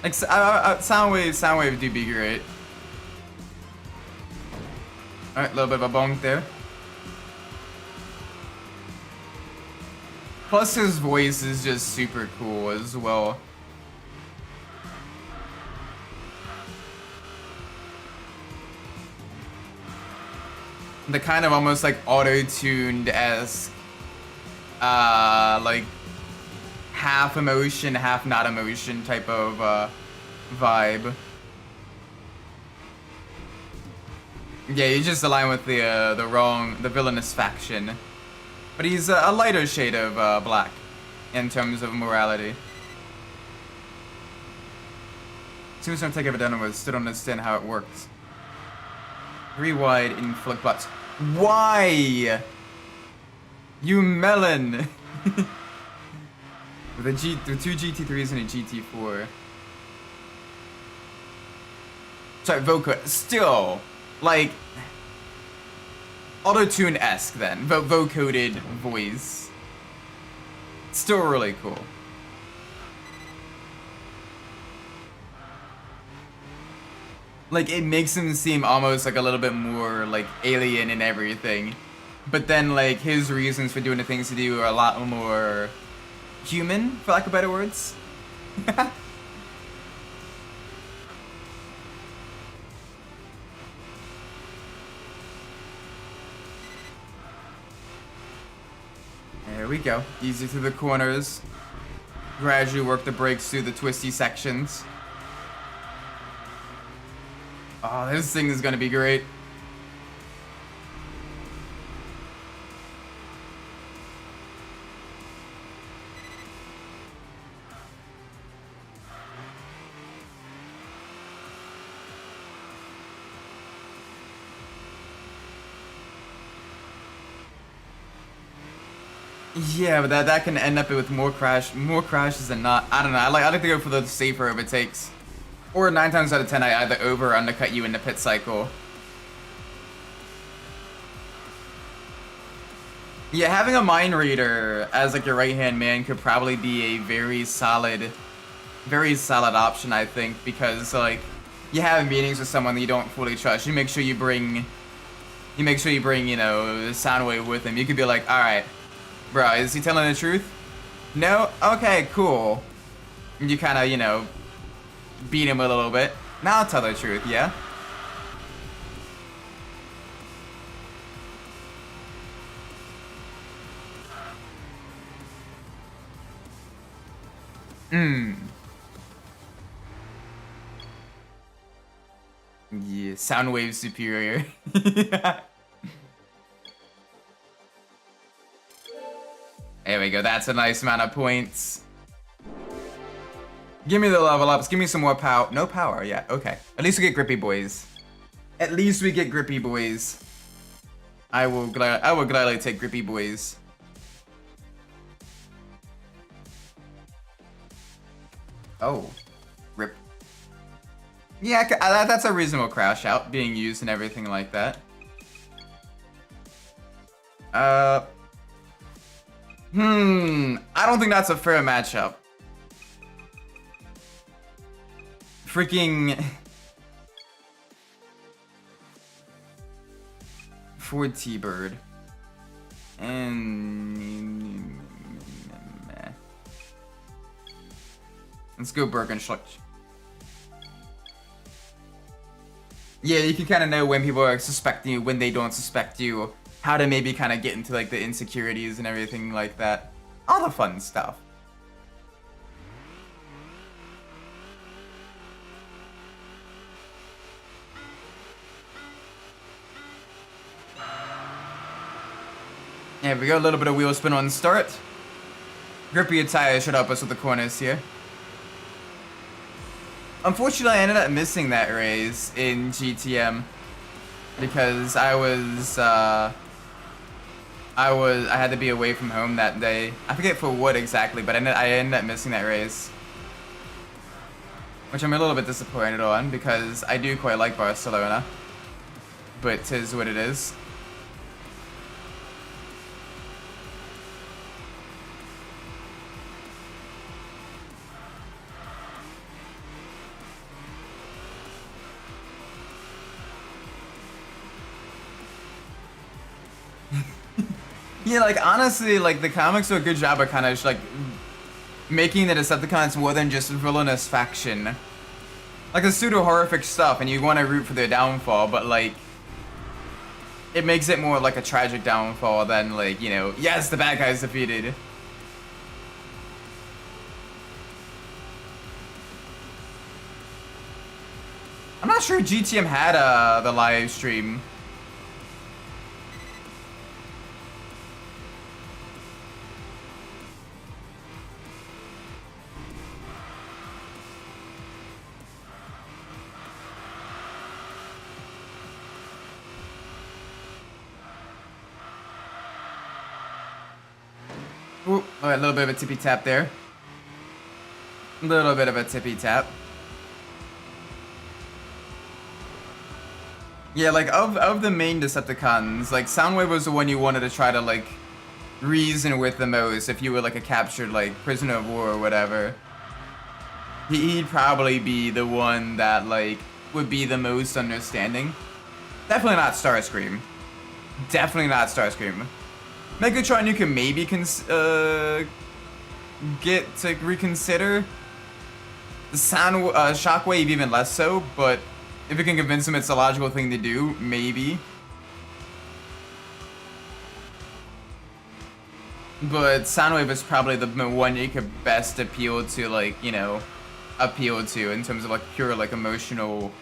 Like, Soundwave do be great. Alright, a little bit of a bonk there. Plus his voice is just super cool as well. The kind of almost like auto-tuned-esque, like half emotion, half not emotion type of vibe. Yeah, he's just aligned with the villainous faction. But he's a lighter shade of black in terms of morality. Seems I'm taking it down with still don't understand how it works. 3 wide in flick butts. Why? You melon! With 2 GT3s and a GT4. Sorry, vocoder. Still, like, auto-tune-esque then. Vocoded voice. Still really cool. Like, it makes him seem almost like a little bit more, like, alien and everything. But then, like, his reasons for doing the things to do are a lot more human, for lack of better words. There we go. Easy through the corners. Gradually work the brakes through the twisty sections. Oh, this thing is gonna be great. Yeah, but that can end up with more crashes than not. I don't know. I like to go for the safer if it takes. Or 9 times out of 10, I either over or undercut you in the pit cycle. Yeah, having a mind reader as like your right-hand man could probably be a very solid option, I think, because like you have meetings with someone that you don't fully trust. You make sure you bring, you know, the Soundwave with him. You could be like, all right, bro, is he telling the truth? No? Okay, cool. And you kind of, you know, beat him a little bit. Now I'll tell the truth, yeah? Yeah, Soundwave superior. There we go, that's a nice amount of points. Give me the level ups, give me some more power. No power, yeah, okay. At least we get grippy boys. At least we get grippy boys. I will gladly take grippy boys. Oh, rip. Yeah, that's a reasonable crash out, being used and everything like that. I don't think that's a fair matchup. Freaking Ford T-Bird and let's go Birkenstock. Yeah, you can kind of know when people are suspecting you, when they don't suspect you, how to maybe kind of get into like the insecurities and everything like that. All the fun stuff. Yeah, we got a little bit of wheel spin on start. Grippier tires should help us with the corners here. Unfortunately, I ended up missing that race in GTM because I had to be away from home that day. I forget for what exactly, but I ended up missing that race, which I'm a little bit disappointed on because I do quite like Barcelona, but 'tis what it is. Yeah, like, honestly, like, the comics do a good job of kind of, like, making the Decepticons more than just a villainous faction. Like, it's pseudo-horrific stuff, and you want to root for their downfall, but, like, it makes it more like a tragic downfall than, like, you know, yes, the bad guy's defeated. I'm not sure GTM had the live stream. Ooh, a little bit of a tippy tap there. A little bit of a tippy tap. Yeah, like, of the main Decepticons, like, Soundwave was the one you wanted to try to, like, reason with the most if you were, like, a captured, like, prisoner of war or whatever. He'd probably be the one that, like, would be the most understanding. Definitely not Starscream. Definitely not Starscream. Megatron you can maybe get to reconsider. The Shockwave even less so, but if you can convince him it's a logical thing to do, maybe. But Soundwave is probably the one you could best appeal to, like, you know, appeal to in terms of like pure like emotional,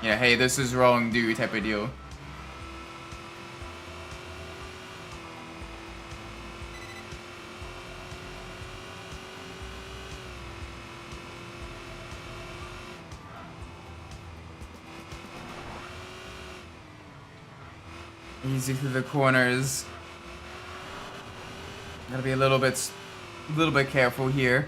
you know, hey, this is wrong, dude, type of deal. Easy through the corners. Gotta be a little bit careful here.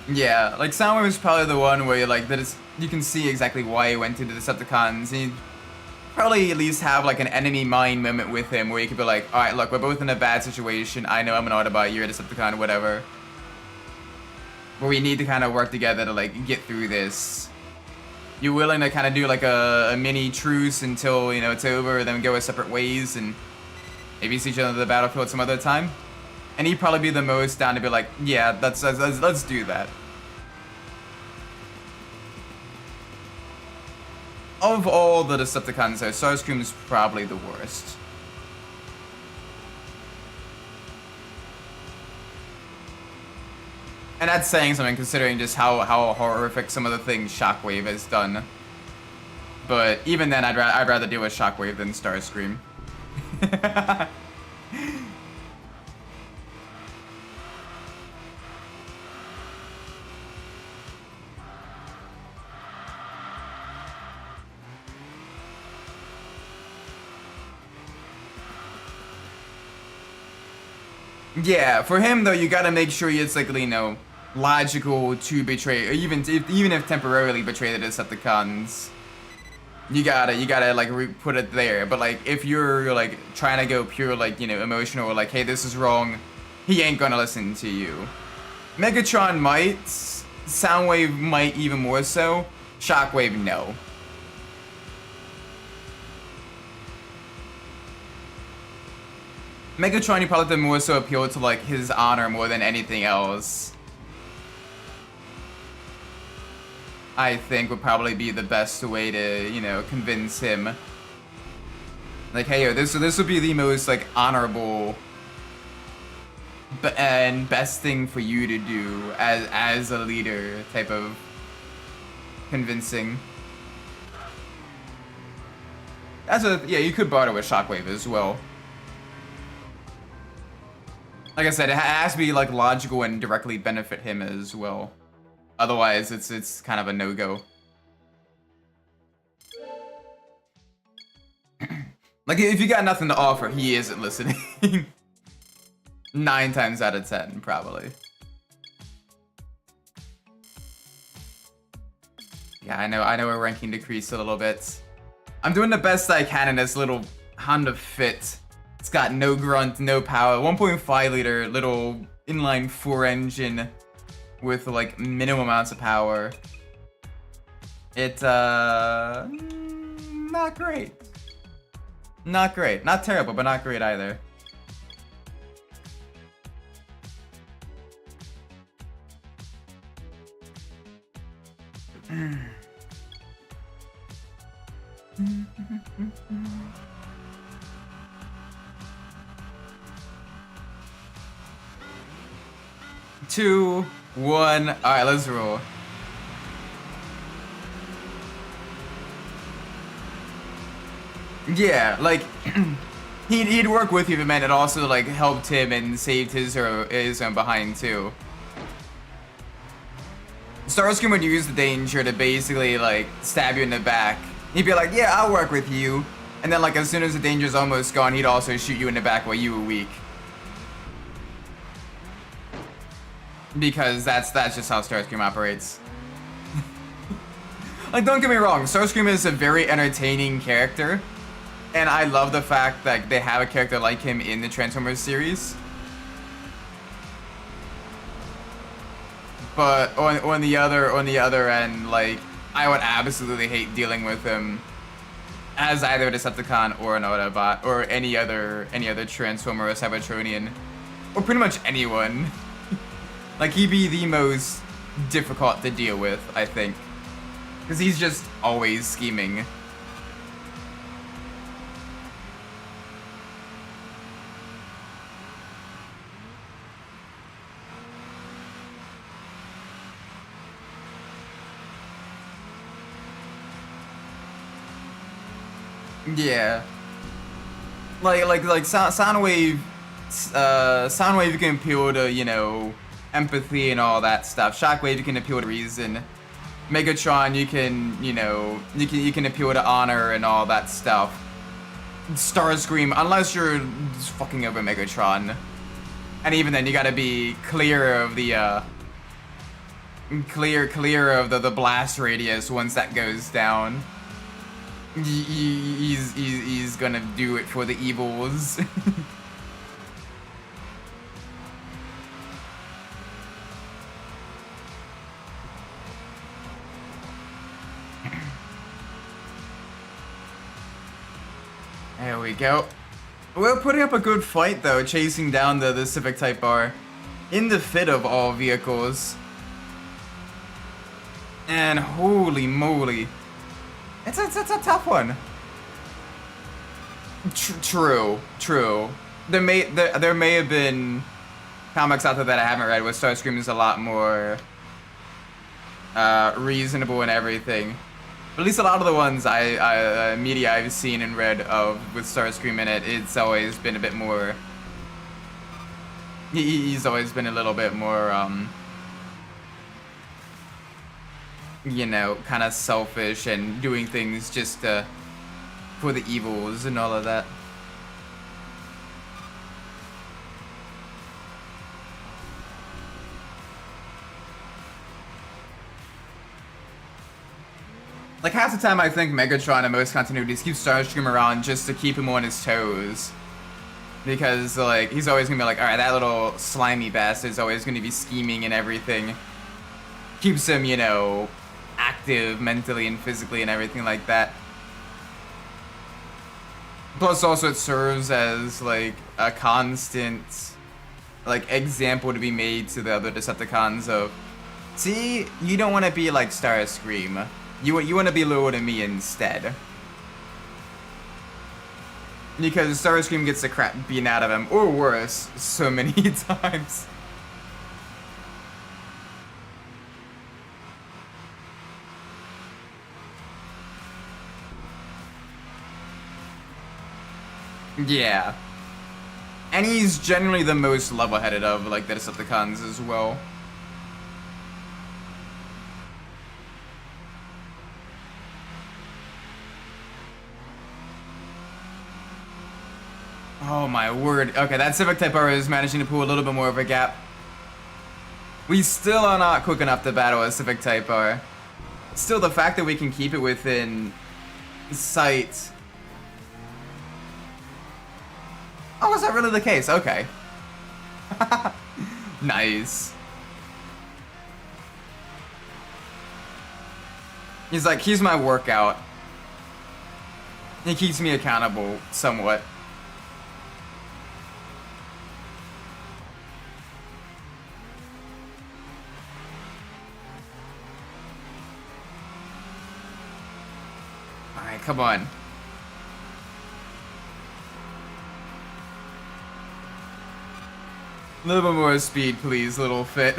Yeah, like Soundwave is probably the one where you can see exactly why he went to the Decepticons. And you probably at least have like an enemy mind moment with him where you could be like, all right, look, we're both in a bad situation. I know I'm an Autobot, you're a Decepticon, whatever. But we need to kind of work together to like get through this. You willing to kind of do like a mini truce until, you know, it's over, then go our separate ways and maybe see each other on the battlefield some other time? And he'd probably be the most down to be like, yeah, let's do that. Of all the Decepticons though, Starscream's probably the worst. And that's saying something considering just how horrific some of the things Shockwave has done. But even then, I'd rather deal with Shockwave than Starscream. Yeah, for him though, you gotta make sure it's like, you know, logical to betray, or even if temporarily betray the Decepticons. You gotta like put it there. But like if you're like trying to go pure like, you know, emotional, like, hey, this is wrong, he ain't gonna listen to you. Megatron might, Soundwave might even more so. Shockwave, no. Megatron, you probably more so appeal to like his honor more than anything else. I think would probably be the best way to, you know, convince him. Like, hey, yo, this would be the most like honorable and best thing for you to do as a leader type of convincing. Yeah, you could barter with Shockwave as well. Like I said, it has to be like logical and directly benefit him as well. Otherwise, it's kind of a no-go. Like, if you got nothing to offer, he isn't listening. 9 times out of 10, probably. Yeah, I know we're ranking decreased a little bit. I'm doing the best I can in this little Honda Fit. It's got no grunt, no power, 1.5 liter little inline 4 engine with like minimum amounts of power. It's not great. Not great. Not terrible, but not great either. Two, one. All right, let's roll. Yeah, like he'd work with you, man. It also like helped him and saved his own behind too. Starscream would use the danger to basically like stab you in the back. He'd be like, "Yeah, I'll work with you," and then like as soon as the danger's almost gone, he'd also shoot you in the back while you were weak. Because that's just how Starscream operates. Like, don't get me wrong, Starscream is a very entertaining character, and I love the fact that they have a character like him in the Transformers series. But on the other end, like, I would absolutely hate dealing with him as either a Decepticon or an Autobot or any other Transformer or Cybertronian or pretty much anyone. Like, he'd be the most difficult to deal with, I think. Because he's just always scheming. Yeah. Like Soundwave, Soundwave you can appeal to, you know, empathy and all that stuff. Shockwave you can appeal to reason. Megatron you can, you know, you can appeal to honor and all that stuff. Starscream, unless you're just fucking over Megatron. And even then you gotta be clear of the clear of the blast radius once that goes down. He's gonna do it for the evils. There we go. We're putting up a good fight though, chasing down the Civic Type R in the fit of all vehicles. And holy moly. It's a tough one. True. There may have been comics out there that I haven't read where Starscream is a lot more reasonable and everything. But at least a lot of the ones media I've seen and read of with Starscream in it, it's always been a bit more. He's always been a little bit more you know, kind of selfish and doing things just for the evils and all of that. Like half the time I think Megatron in most continuities keeps Starscream around just to keep him on his toes. Because like he's always gonna be like, alright, that little slimy bastard's always gonna be scheming and everything. Keeps him, you know, active mentally and physically and everything like that. Plus also it serves as like a constant like example to be made to the other Decepticons of, see, you don't want to be like Starscream. You want to be lower than me instead. Because Starscream gets the crap beaten out of him, or worse, so many times. Yeah. And he's generally the most level-headed of, like, the Decepticons as well. Oh my word. Okay, that Civic Type R is managing to pull a little bit more of a gap. We still are not quick enough to battle a Civic Type R. Still, the fact that we can keep it within sight. Oh, is that really the case? Okay. Nice. He's like, here's my workout. He keeps me accountable, somewhat. Alright, come on. A little bit more speed, please, little fit.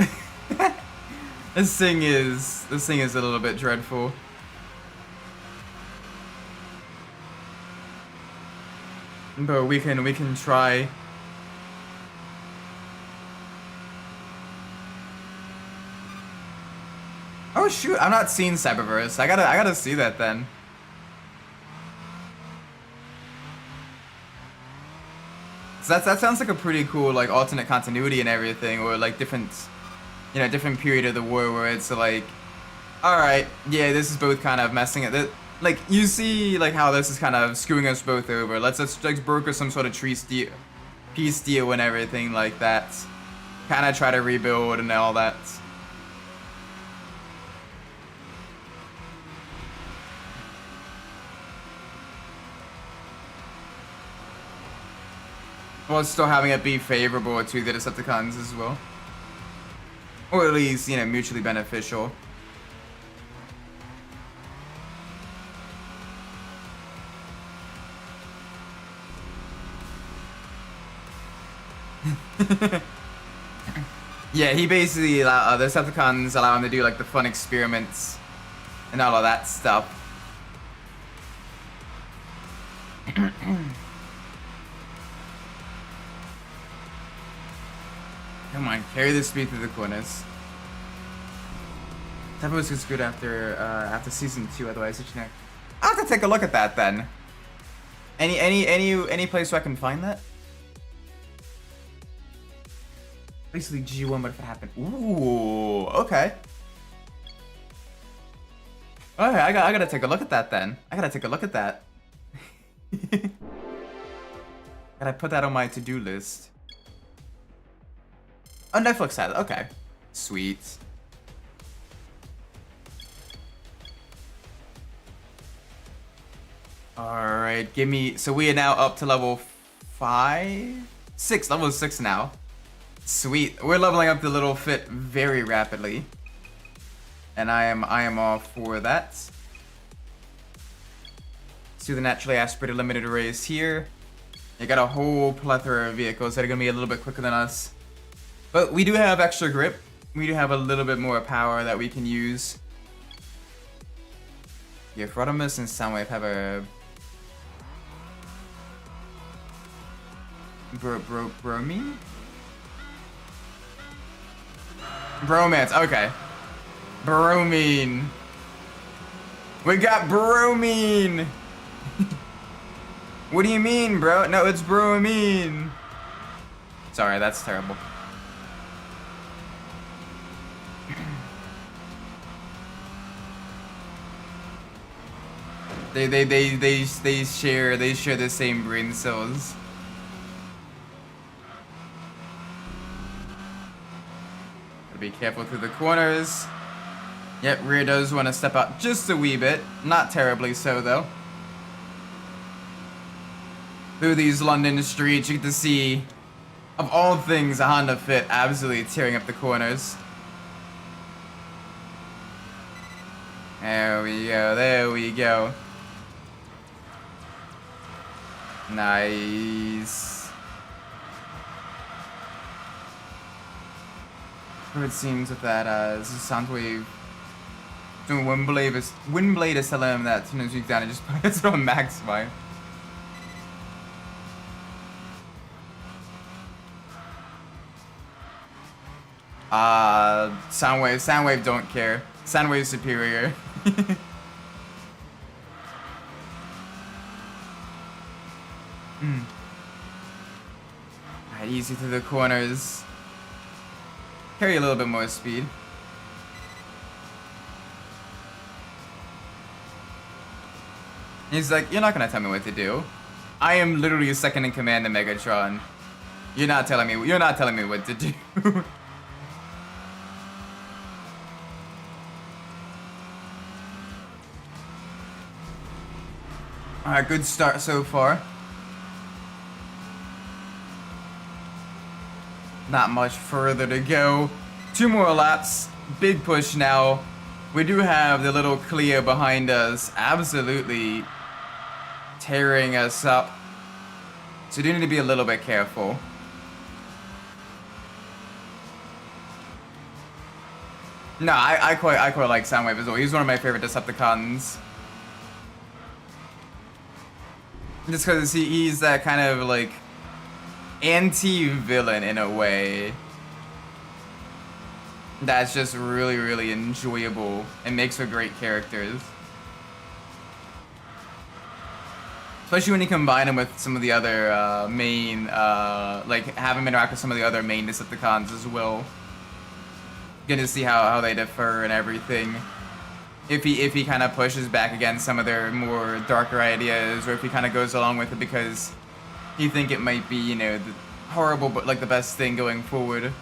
This thing is a little bit dreadful. But we can try. Oh shoot, I'm not seeing Cyberverse. I gotta see that then. So that sounds like a pretty cool like alternate continuity and everything, or like different, you know, different period of the war where it's like, all right, yeah, this is both kind of messing it. Like you see like how this is kind of screwing us both over. Let's like broker some sort of peace deal and everything like that. Kind of try to rebuild and all that. While still having it be favorable to the Decepticons as well. Or at least, you know, mutually beneficial. Yeah, he basically, the Decepticons allow him to do like the fun experiments and all of that stuff. Come on, carry the speed through the corners. That was just good after season 2. Otherwise, it's next. I'll have to take a look at that then. Any place where I can find that? Basically G1, but if it happened. Ooh, okay. Okay, I gotta take a look at that then. I gotta take a look at that. Gotta put that on my to-do list. Oh, Netflix has it. Okay. Sweet. Alright, give me... So we are now up to level 6. Level 6 now. Sweet. We're leveling up the little fit very rapidly. And I am all for that. Let's do the naturally aspirated limited race here. You got a whole plethora of vehicles that are going to be a little bit quicker than us. But we do have extra grip. We do have a little bit more power that we can use. Yeah, Rodimus and Soundwave have a... Bromine? Bromance, okay. Bromine. We got bromine! What do you mean, bro? No, it's bromine. Sorry, that's terrible. They share the same brain cells. Gotta be careful through the corners. Yep, rear does want to step out just a wee bit. Not terribly so, though. Through these London streets, you get to see, of all things, a Honda Fit absolutely tearing up the corners. There we go, there we go. Nice. What it seems with that, Soundwave doing Windblade is telling him that as soon as he's down, it just puts it on max fire. Soundwave don't care. Soundwave's superior. Alright, easy through the corners. Carry a little bit more speed. He's like, you're not gonna tell me what to do. I am literally second in command to Megatron. You're not telling me what to do. Alright, good start so far. Not much further to go. 2 more laps. Big push now. We do have the little Clio behind us absolutely tearing us up. So we do need to be a little bit careful. No, I quite like Soundwave as well. He's one of my favorite Decepticons. Just because he's that kind of like anti-villain in a way that's just really, really enjoyable and makes for great characters. Especially when you combine him with some of the other main, like have him interact with some of the other main Decepticons as well. Get to see how they differ and everything. If he kind of pushes back against some of their more darker ideas, or if he kind of goes along with it because he think it might be, you know, the horrible but like the best thing going forward.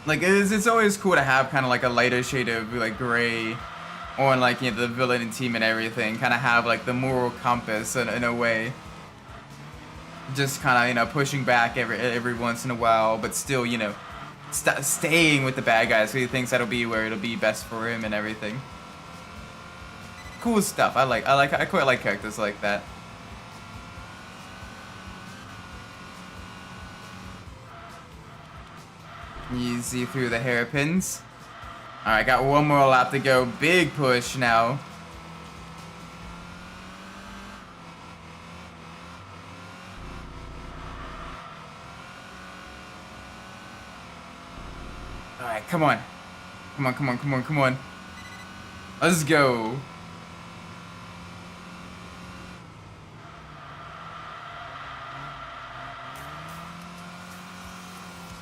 Like it's always cool to have kind of like a lighter shade of like gray on like, you know, the villain and team and everything. Kind of have like the moral compass in a way. Just kind of, you know, pushing back every once in a while, but still, you know, staying with the bad guys. So he thinks that'll be where it'll be best for him and everything. Cool stuff. I quite like characters like that. Easy through the hairpins. Alright, got one more lap to go. Big push now. Alright, come on. Come on, come on, come on, come on. Let's go.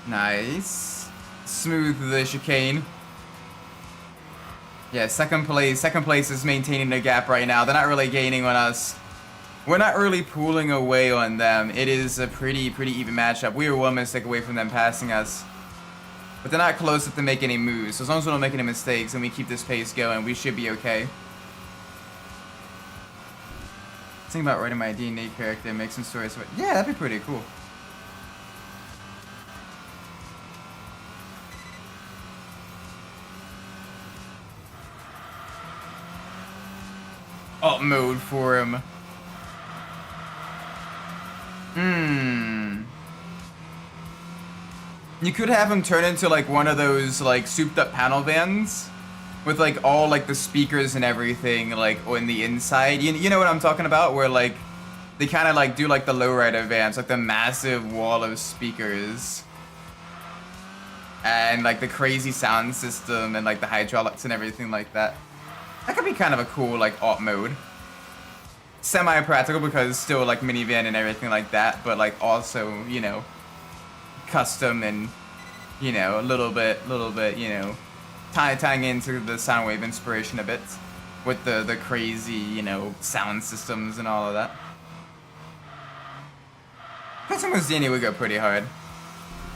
Nice. Smooth the chicane. Yeah, second place. Second place is maintaining the gap right now. They're not really gaining on us. We're not really pulling away on them. It is a pretty even matchup. We were one mistake away from them passing us. But they're not close enough to make any moves. So as long as we don't make any mistakes and we keep this pace going, we should be okay. Think about writing my DNA character and make some stories. Yeah, that'd be pretty cool. Alt mode for him. You could have him turn into like one of those like souped up panel vans with like all like the speakers and everything like on the inside. You know what I'm talking about? Where like they kind of like do like the lowrider vans, like the massive wall of speakers and like the crazy sound system and like the hydraulics and everything like that. That could be kind of a cool like alt mode. Semi-practical because still like minivan and everything like that, but like also, you know, custom and, you know, a little bit, you know, tying into the Soundwave inspiration a bit with the crazy, you know, sound systems and all of that. Transformers DNA would go pretty hard.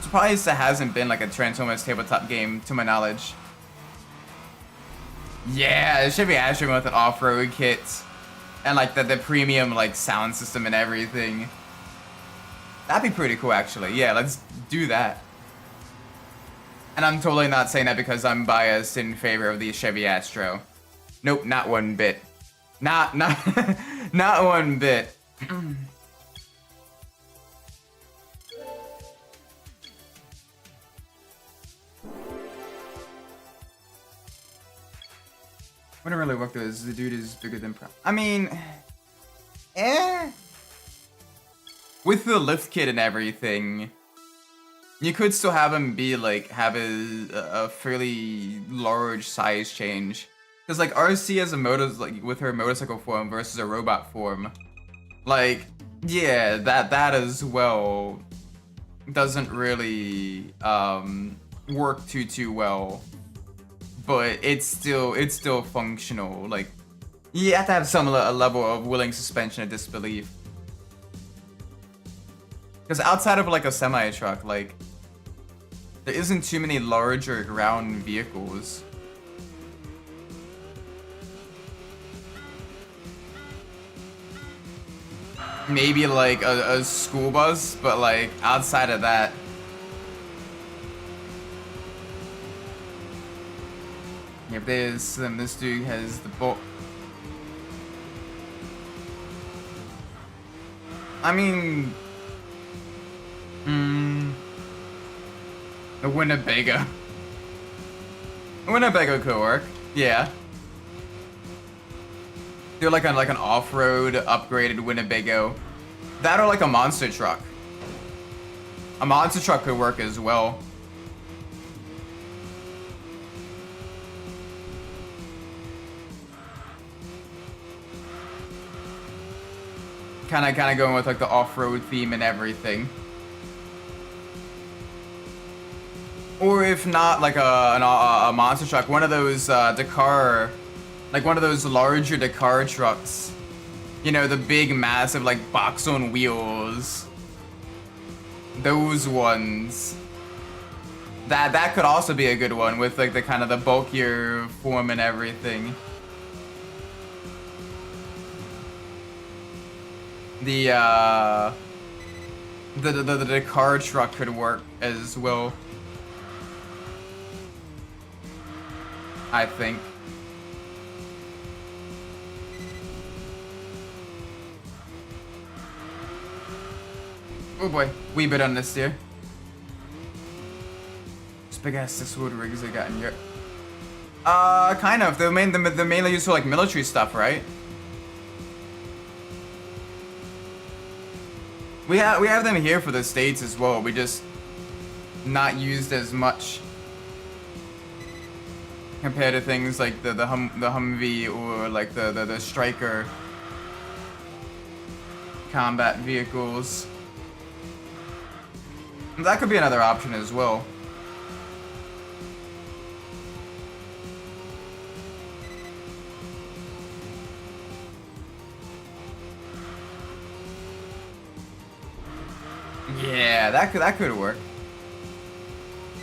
Surprised there hasn't been like a Transformers tabletop game to my knowledge. Yeah, it should be Astro with an off-road kit and like the premium like sound system and everything. That'd be pretty cool actually. Yeah, let's do that. And I'm totally not saying that because I'm biased in favor of the Chevy Astro. Nope, not one bit. Not one bit. Wouldn't really work though, the dude is bigger than I mean, with the lift kit and everything, you could still have him be like, have a fairly large size change. Cause like RC as a like with her motorcycle form versus a robot form, like, yeah, that as well doesn't really work too well. But it's still functional. Like, you have to have a level of willing suspension of disbelief. Because outside of like a semi truck, like there isn't too many larger ground vehicles. Maybe like a school bus, but like outside of that. If there's this dude has the bolt. I mean, the Winnebago. Winnebago could work. Yeah. Do like an off-road upgraded Winnebago. That or like a monster truck. A monster truck could work as well. Kind of going with like the off-road theme and everything. Or if not, like a monster truck, one of those Dakar, like one of those larger Dakar trucks. You know, the big, massive, like box on wheels. Those ones. That could also be a good one with like the kind of the bulkier form and everything. The car truck could work as well, I think. Oh boy, wee bit on this here. This big ass 6-wheeled rigs I got in Europe. Kind of. They're mainly used for like military stuff, right? We have them here for the States as well. We just not used as much compared to things like the Humvee or like the Striker combat vehicles. That could be another option as well. Yeah, that could work.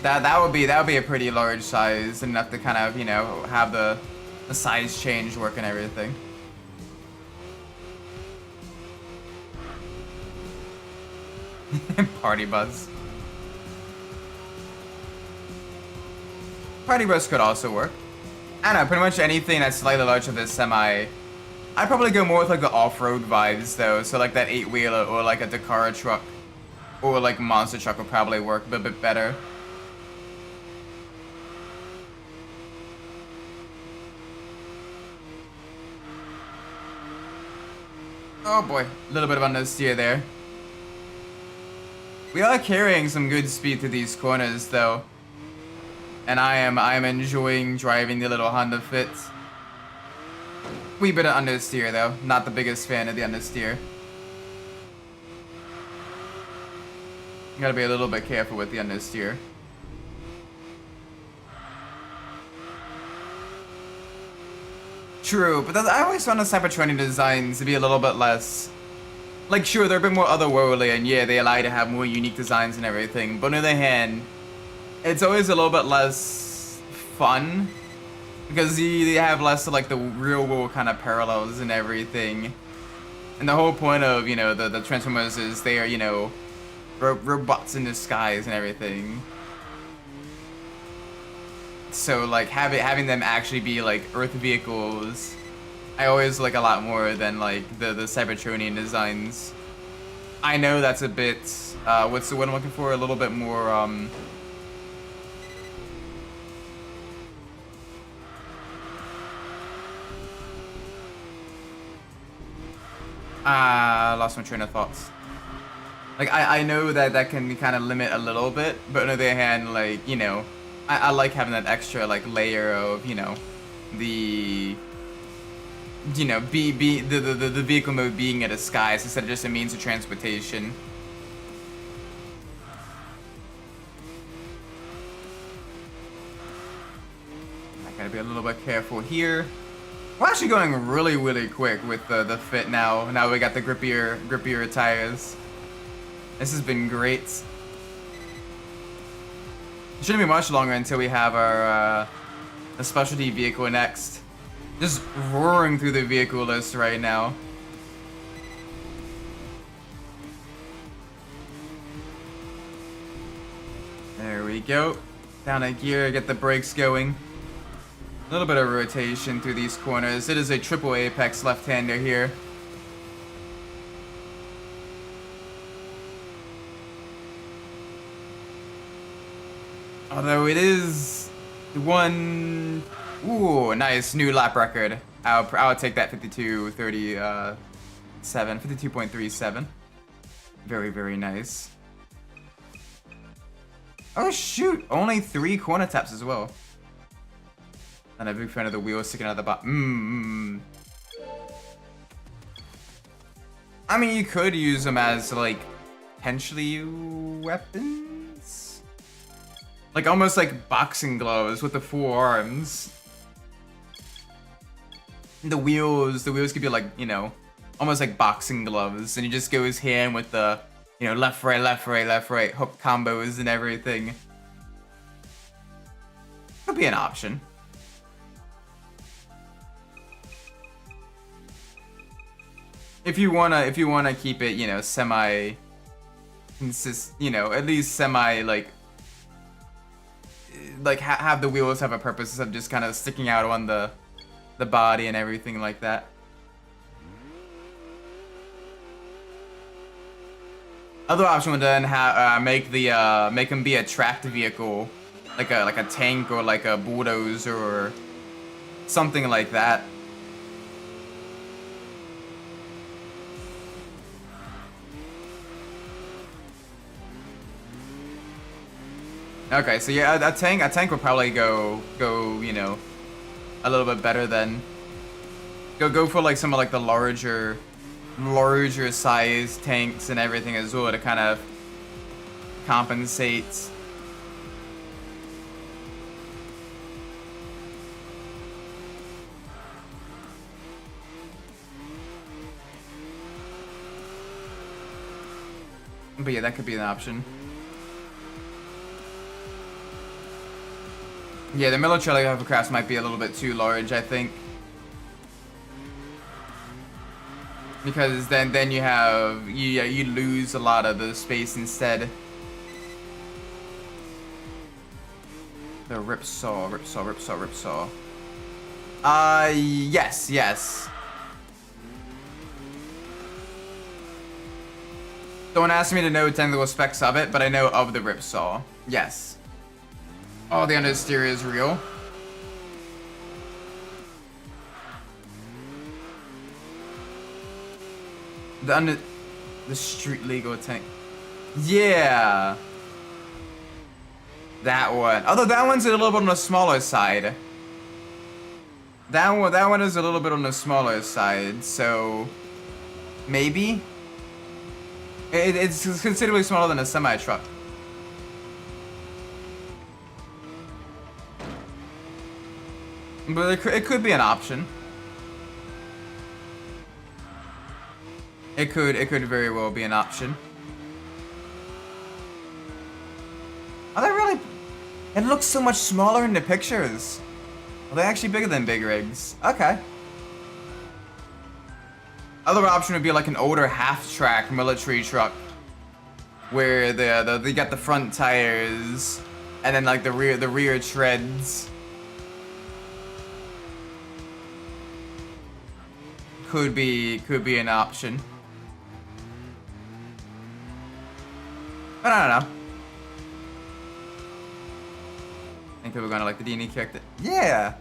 That would be a pretty large size, enough to kind of, you know, have the size change work and everything. Party bus. Party bus could also work. I don't know, pretty much anything that's slightly larger than semi. I'd probably go more with like the off-road vibes though, so like that 8-wheeler or like a Dakar truck or like monster truck would probably work a bit better. Oh boy, a little bit of understeer there. We are carrying some good speed through these corners though. And I am enjoying driving the little Honda Fit. Wee bit of understeer though, not the biggest fan of the understeer. You gotta be a little bit careful with the understeer. True, but I always found the Cybertronian designs to be a little bit less... Like, sure, they're a bit more otherworldly, and yeah, they allow you to have more unique designs and everything, but on the other hand, it's always a little bit less fun, because you have less of, like, the real-world kind of parallels and everything. And the whole point of, you know, the Transformers is they are, you know, robots in disguise and everything. So like having them actually be like Earth vehicles, I always like a lot more than like the Cybertronian designs. I know that's a bit what's the word I'm looking for? A little bit more lost my train of thoughts. Like I know that can kind of limit a little bit, but on the other hand, like, you know, I like having that extra like layer of, you know, the vehicle mode being a disguise instead of just a means of transportation. I gotta be a little bit careful here. We're actually going really quick with the Fit now. Now we got the grippier tires. This has been great. It shouldn't be much longer until we have our a specialty vehicle next. Just roaring through the vehicle list right now. There we go. Down a gear, get the brakes going. A little bit of rotation through these corners. It is a triple apex left-hander here. Although it is one... Ooh, nice new lap record. I'll take that 52.37. 52.37. Very nice. Oh shoot, only 3 corner taps as well. And I'm a big fan of the wheels sticking out of the bottom. I mean, you could use them as like potentially weapons, like almost like boxing gloves with the 4 arms. The wheels could be like, you know, almost like boxing gloves, and he just goes hand with the, you know, left right hook combos and everything. Could be an option. If you wanna keep it, you know, semi you know, at least semi like have the wheels have a purpose instead of just kind of sticking out on the body and everything like that. Other option would then make them be a tracked vehicle, like a tank or like a bulldozer or Something like that. Okay, so yeah, a tank would probably go, you know, a little bit better than go for like some of like the larger size tanks and everything as well to kind of compensate. But yeah, that could be an option. Yeah, the military hovercrafts might be a little bit too large, I think. Because then you have you lose a lot of the space instead. The ripsaw. Yes. Don't ask me to know technical specs of it, but I know of the ripsaw. Yes. Oh, the understeer is real. The street legal tank. Yeah. That one. Although that one's a little bit on the smaller side. That one is a little bit on the smaller side, so maybe it's considerably smaller than a semi truck. But it could be an option. It could very well be an option. Are they really? It looks so much smaller in the pictures. Are they actually bigger than big rigs? Okay. Other option would be like an older half-track military truck, where they got the front tires, and then like the rear treads. Could be an option. But I don't know. I think people are gonna like the D&D character. Yeah.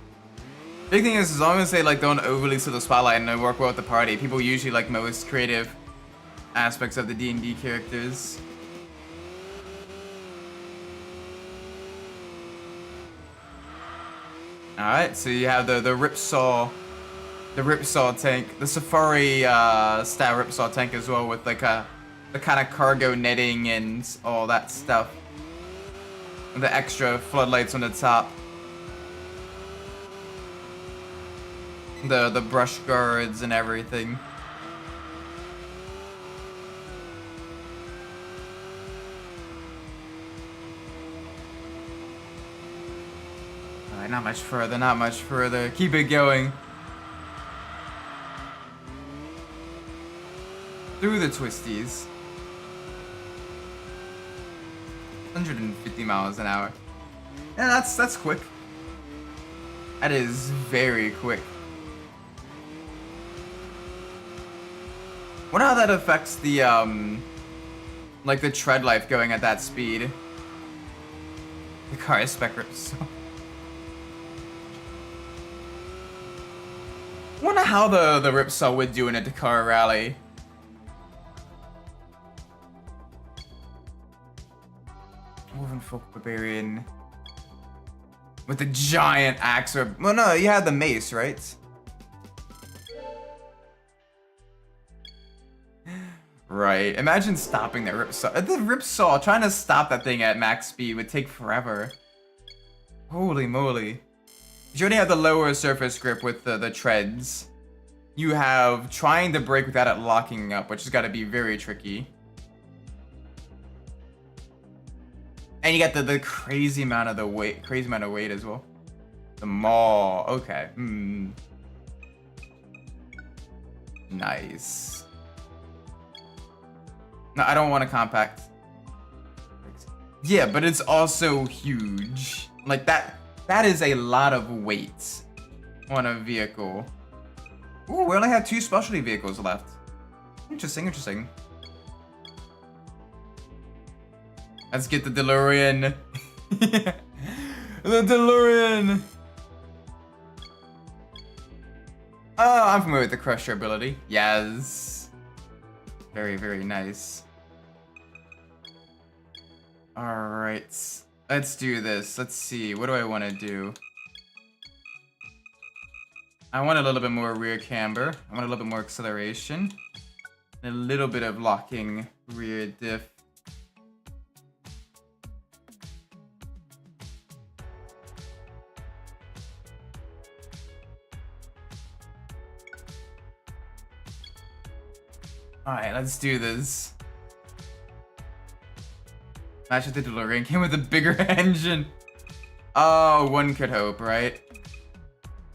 Big thing is, as long as they like don't overly to the spotlight and they work well with the party, people usually like most creative aspects of the D&D characters. All right, so you have the ripsaw tank, the safari style ripsaw tank as well, with like the kind of cargo netting and all that stuff. The extra floodlights on the top. The brush guards and everything. Alright, not much further. Keep it going. Through the twisties. 150 miles an hour. Yeah, that's quick. That is very quick. Wonder how that affects the like the tread life going at that speed. The car is spec rips. Wonder how the ripsaw would do in a Dakar rally. Woven folk barbarian with the giant axe. Well, no, you had the mace, right? Right. Imagine stopping that ripsaw. The ripsaw, trying to stop that thing at max speed would take forever. Holy moly. You already have the lower surface grip with the treads. You have trying to brake without it locking up, which has got to be very tricky. And you got the crazy amount of weight as well. The maul. Okay. Nice. No, I don't want a compact. Yeah, but it's also huge. Like that is a lot of weight on a vehicle. Ooh, we only have 2 specialty vehicles left. Interesting. Let's get the Delorean. The Delorean. Oh, I'm familiar with the Crusher ability. Yes. Very, very nice. Alright. Let's do this. Let's see. What do I want to do? I want a little bit more rear camber. I want a little bit more acceleration. And a little bit of locking rear diff. Alright, let's do this. Match with the Delorean came with a bigger engine. Oh, one could hope, right?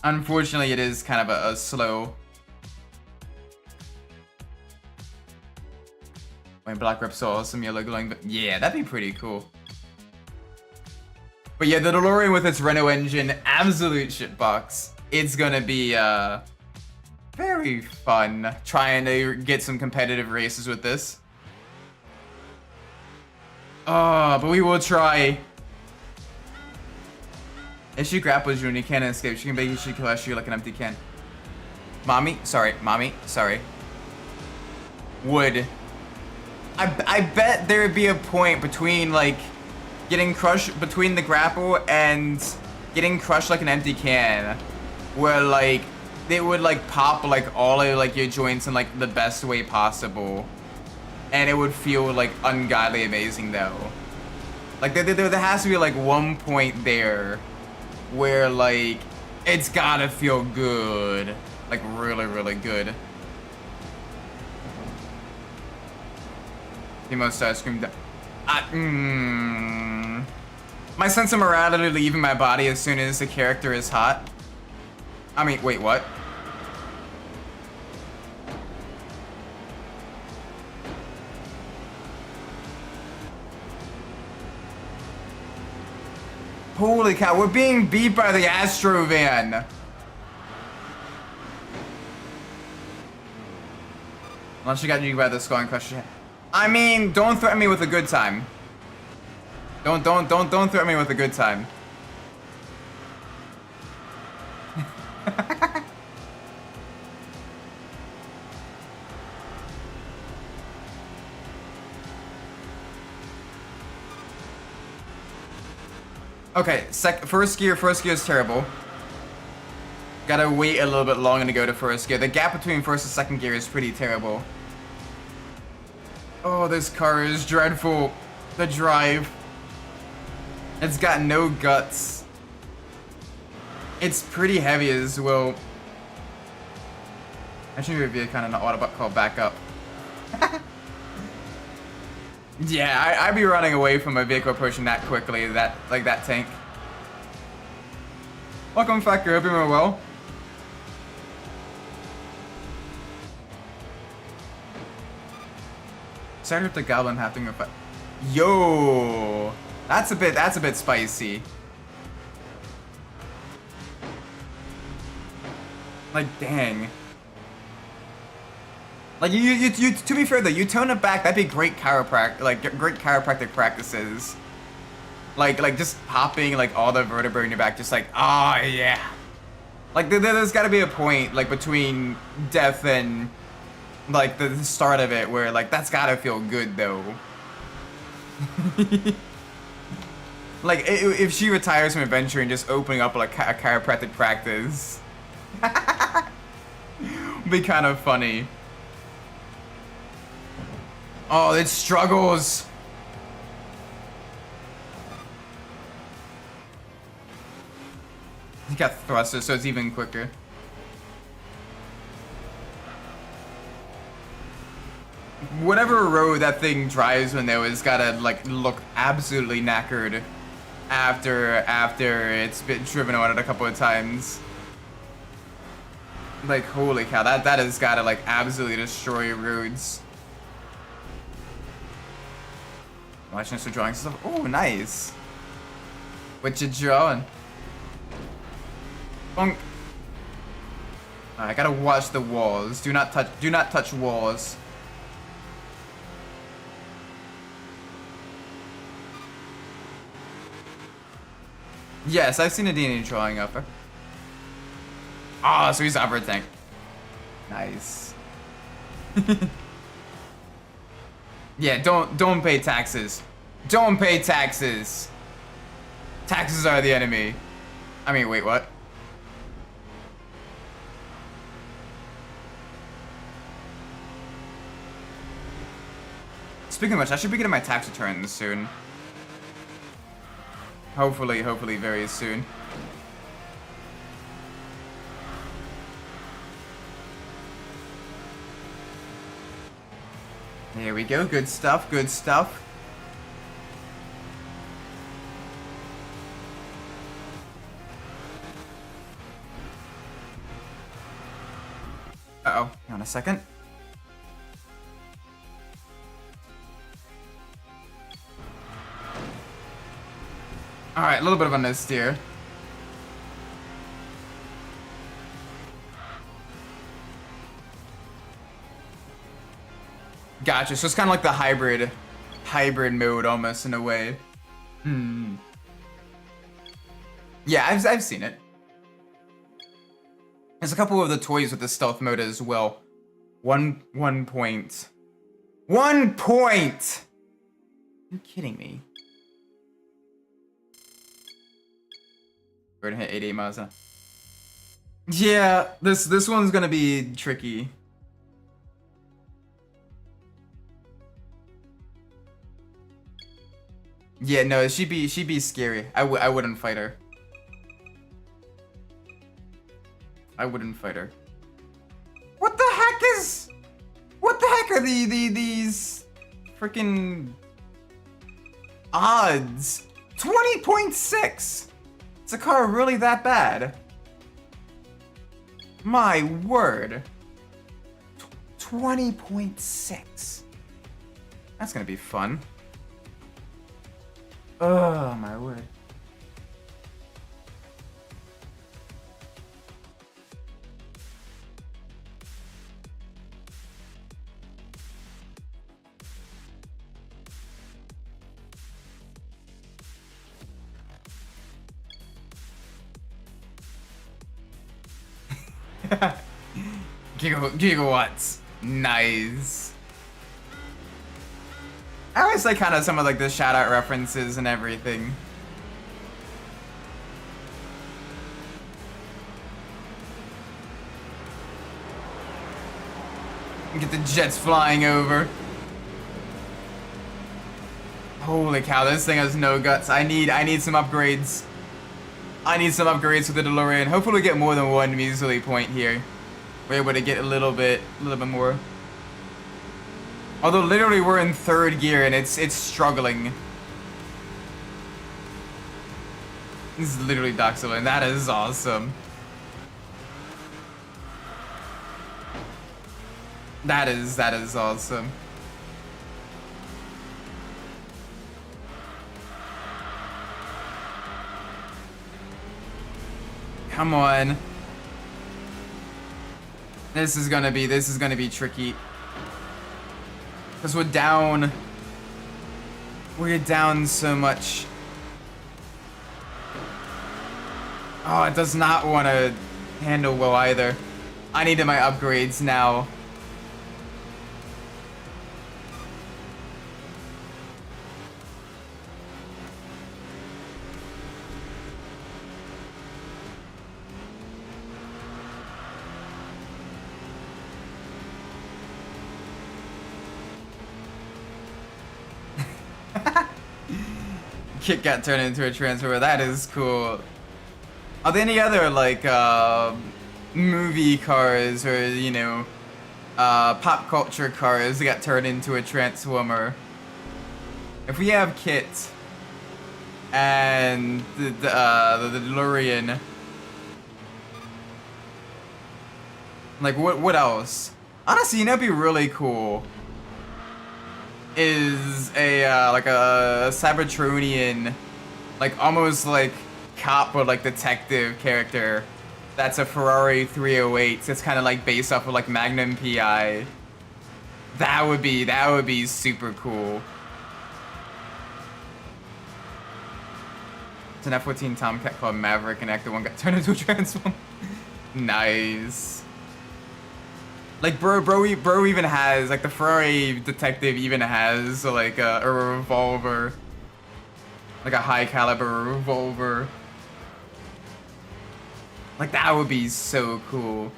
Unfortunately, it is kind of a slow. When Black Rep saw some yellow glowing, but yeah, that'd be pretty cool. But yeah, the Delorean with its Renault engine, absolute shitbox. It's gonna be very fun trying to get some competitive races with this. Oh, but we will try. If she grapples you and you can't escape, she can basically crush you like an empty can. Mommy, sorry. Would. I bet there would be a point between, like, getting crushed between the grapple and getting crushed like an empty can. Where, like, they would, like, pop, like, all of, like, your joints in, like, the best way possible. And it would feel, like, ungodly amazing, though. Like, there has to be, like, one point there where, like, it's gotta feel good. Like, really, really good. Emo Star screamed. My sense of morality leaving my body as soon as the character is hot. I mean, wait, what? Holy cow, we're being beat by the Astro van. Unless you got you by the skull and crush your head. I mean, don't threaten me with a good time. Don't threaten me with a good time. Okay, first gear is terrible. Gotta wait a little bit longer to go to first gear. The gap between first and second gear is pretty terrible. Oh, this car is dreadful. The drive. It's got no guts. It's pretty heavy as well. I should maybe kind of an Autobot call back up. Yeah, I'd be running away from a vehicle approaching that quickly, like that tank. Welcome, Factor. Hope you're doing well. Started with the Goblin having a fight. Yo, that's a bit spicy. Like, dang. Like, you to be fair though, you tone it back, that'd be great chiropractic practices. Like just popping like all the vertebrae in your back, just like, oh yeah. Like there's gotta be a point like between death and like the start of it where like that's gotta feel good though. Like if she retires from adventure and just opening up like a chiropractic practice. Would be kind of funny. Oh, it struggles. You got thrusters, so it's even quicker. Whatever road that thing drives when there was gotta like look absolutely knackered after it's been driven on it a couple of times. Like holy cow, that has gotta like absolutely destroy roads. Watching us for drawing stuff. Oh, nice. What you drawing? Bonk. I gotta watch the walls. Do not touch walls. Yes, I've seen a DNA drawing of her. Ah, so he's upper tank. Nice. Yeah, don't pay taxes. Don't pay taxes. Taxes are the enemy. I mean, wait, what? Speaking of which, I should be getting my tax returns soon. Hopefully very soon. There we go, good stuff, good stuff. Uh-oh, hang on a second. Alright, a little bit of a missteer. Gotcha, so it's kind of like the hybrid mode almost in a way. Yeah, I've seen it. There's a couple of the toys with the stealth mode as well. 1 point. 1 point! Are you kidding me? We're gonna hit 88 miles an hour. Yeah, this one's gonna be tricky. Yeah, no, she'd be scary. I wouldn't fight her. I wouldn't fight her. What the heck are these freaking odds? 20.6. Is the car really that bad? My word. 20.6. That's gonna be fun. Oh, my word. Gigawatts. Nice. I always like kind of some of like the shout out references and everything. Get the jets flying over. Holy cow, this thing has no guts. I need some upgrades. I need some upgrades for the Delorean. Hopefully we get more than one measly point here. We're able to get a little bit more. Although literally we're in 3rd gear and it's struggling. This is literally Doxilin. That is awesome. That is awesome. Come on. This is gonna be tricky. Because we're down so much. Oh, it does not want to handle well either. I needed my upgrades now. Kit got turned into a transformer. That is cool. Are there any other like movie cars or pop culture cars that got turned into a transformer? If we have Kit and the Delorean, like what else? Honestly, it'd be really cool. Is a like a Cybertronian, like almost like cop or like detective character. That's a Ferrari 308. It's kind of like based off of like Magnum PI. That would be super cool. It's an F-14 Tomcat called Maverick, and Actor 1 got turned into a transformer. Nice. Like bro even has like the Ferrari detective even has like a revolver, like a high caliber revolver. Like that would be so cool.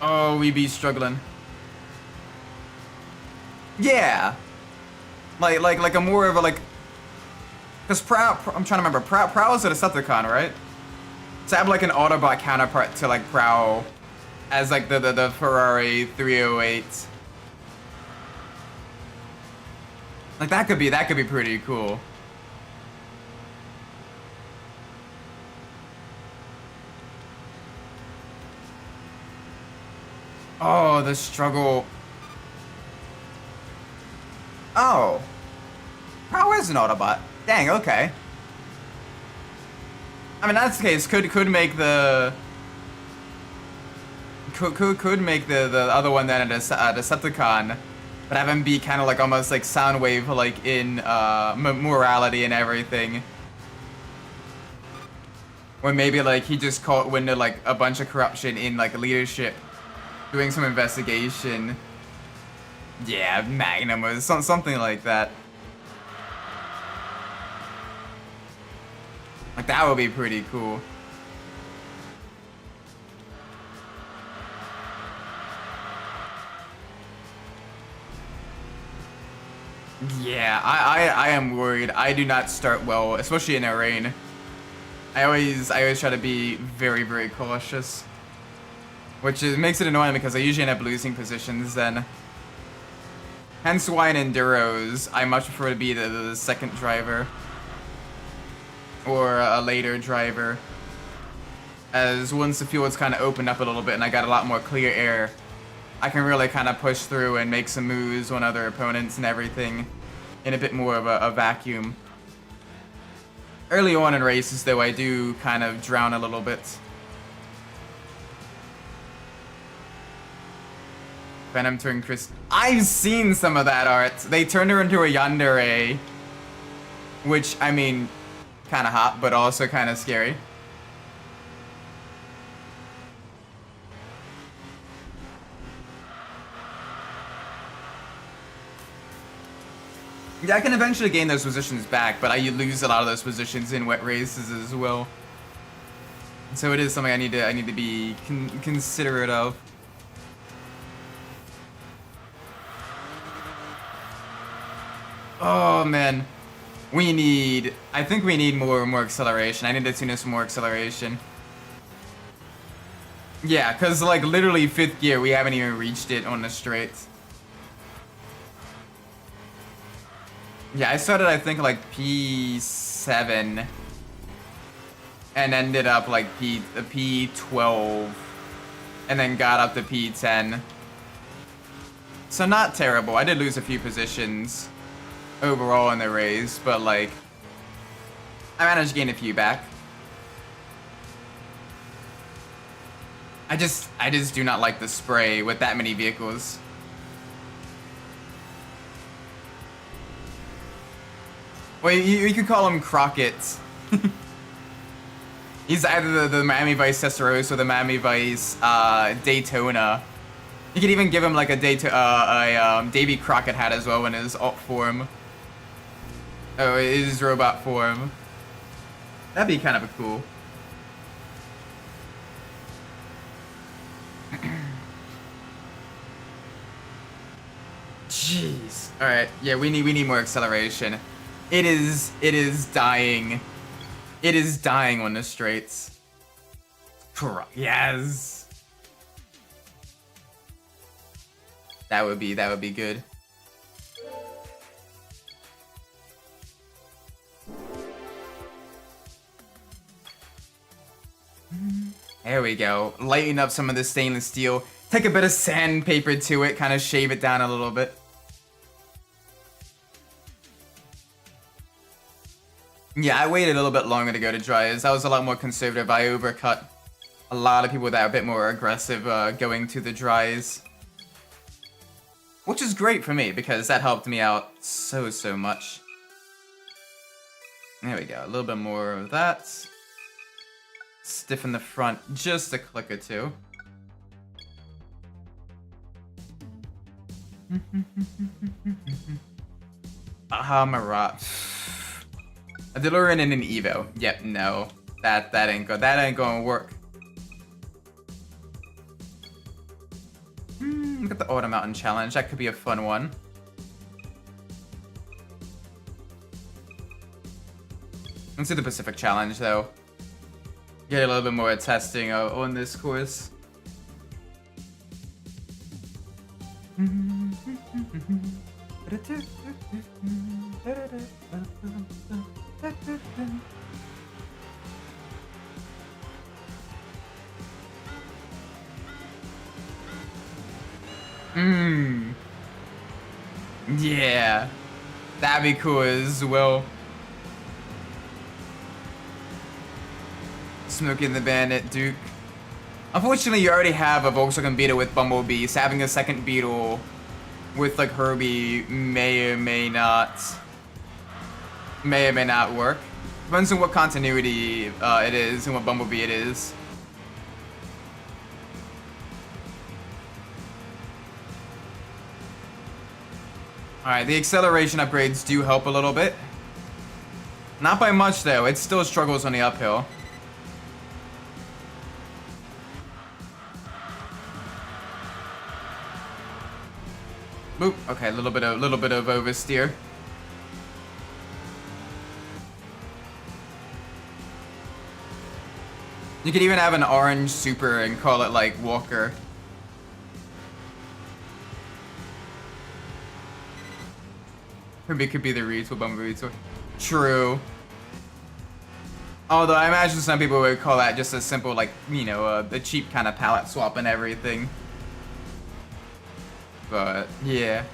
Oh, we be struggling. Yeah. Like a more of a like. Cause I'm trying to remember. Prowl is a Decepticon, right? So have like an Autobot counterpart to like Prowl, as like the Ferrari 308. Like that could be pretty cool. Oh, the struggle. Oh. Prowl is an Autobot. Dang, okay. I mean, that's the case. Could make the could make the other one then a Decepticon, but have him be kind of like almost like Soundwave, like in morality and everything. Or maybe like he just caught wind of like a bunch of corruption in like leadership, doing some investigation. Yeah, Magnum or something like that. Like that would be pretty cool. Yeah, I am worried. I do not start well, especially in the rain. I always try to be very cautious, which makes it annoying because I usually end up losing positions then. Hence why in Enduros I much prefer to be the second driver or a later driver, as once the field's kind of opened up a little bit and I got a lot more clear air, I can really kind of push through and make some moves on other opponents and everything in a bit more of a vacuum. Early on in races, though, I do kind of drown a little bit. Venom turned Chris. I've seen some of that art. They turned her into a yandere, which, I mean, kind of hot, but also kind of scary. Yeah, I can eventually gain those positions back, but I lose a lot of those positions in wet races as well. So it is something I need to be considerate of. Oh man, I think we need more acceleration. I need to tune in some more acceleration. Yeah, cause like literally 5th gear, we haven't even reached it on the straights. Yeah, I started, I think, like P7 and ended up like P12 and then got up to P10. So not terrible. I did lose a few positions overall in the race, but like I managed to gain a few back. I just do not like the spray with that many vehicles. Well, you could call him Crockett. He's either the Miami Vice Testarossa or the Miami Vice Daytona. You could even give him like a Davy Crockett hat as well in his alt form. Oh, his robot form. That'd be kind of cool. Jeez. All right. Yeah, we need more acceleration. It is dying. It is dying on the straights. Yes. That would be good. There we go. Lighten up some of the stainless steel. Take a bit of sandpaper to it, kind of shave it down a little bit. Yeah, I waited a little bit longer to go to dryers. I was a lot more conservative. I overcut a lot of people that are a bit more aggressive going to the dries. Which is great for me, because that helped me out so much. There we go, a little bit more of that. Stiffen the front just a click or two. Aha, Marat. A Delorean and an Evo. Yep, no. That ain't gonna work. Look at the Auto Mountain Challenge. That could be a fun one. Let's do the Pacific Challenge, though. Get a little bit more testing on this course. Yeah. That'd be cool as well. Smoking the Bandit Duke. Unfortunately, you already have a Volkswagen Beetle with Bumblebee, so having a second Beetle with like Herbie may or may not work. Depends on what continuity it is and what Bumblebee it is. Alright, the acceleration upgrades do help a little bit. Not by much though, it still struggles on the uphill. Boop. Okay, a little bit of oversteer. You could even have an orange super and call it like Walker. Maybe it could be the Reeds with Bumblebee Toy. True. Although I imagine some people would call that just a simple, like, you know, the cheap kind of palette swap and everything. But, yeah.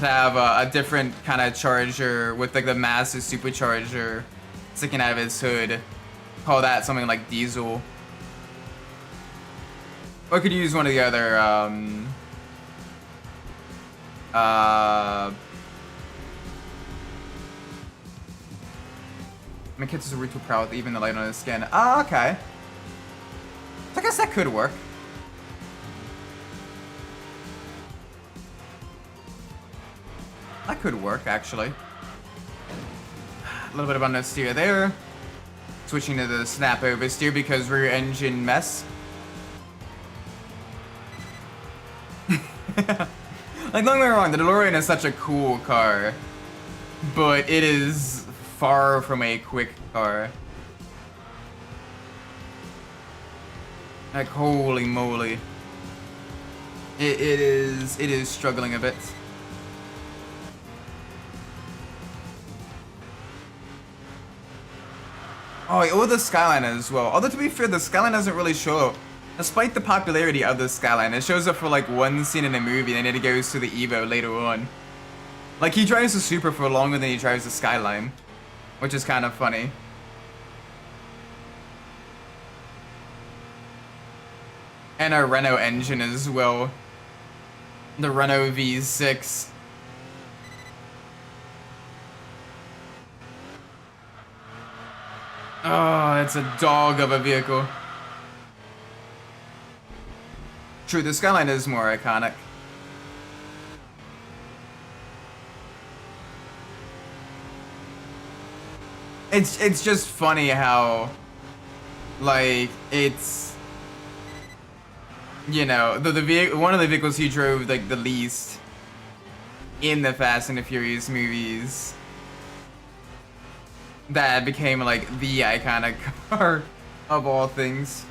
To have a different kind of charger with, like, the massive supercharger sticking out of its hood. Call that something like Diesel. Or could use one of the other, my kid's a retool proud with even the light on his skin. Ah, okay. So I guess that could work. That could work, actually. A little bit of understeer there. Switching to the snap oversteer because rear engine mess. Like, don't get me wrong, the Delorean is such a cool car, but it is far from a quick car. Like, holy moly. It is struggling a bit. Oh, or the Skyline as well. Although, to be fair, the Skyline doesn't really show up. Despite the popularity of the Skyline, it shows up for like one scene in a movie and then it goes to the Evo later on. Like, he drives the Super for longer than he drives the Skyline, which is kind of funny. And a Renault engine as well. The Renault V6. Oh, it's a dog of a vehicle. True, the Skyline is more iconic. It's just funny how, like, it's, you know, one of the vehicles he drove like the least in the Fast and the Furious movies that became like the iconic car of all things.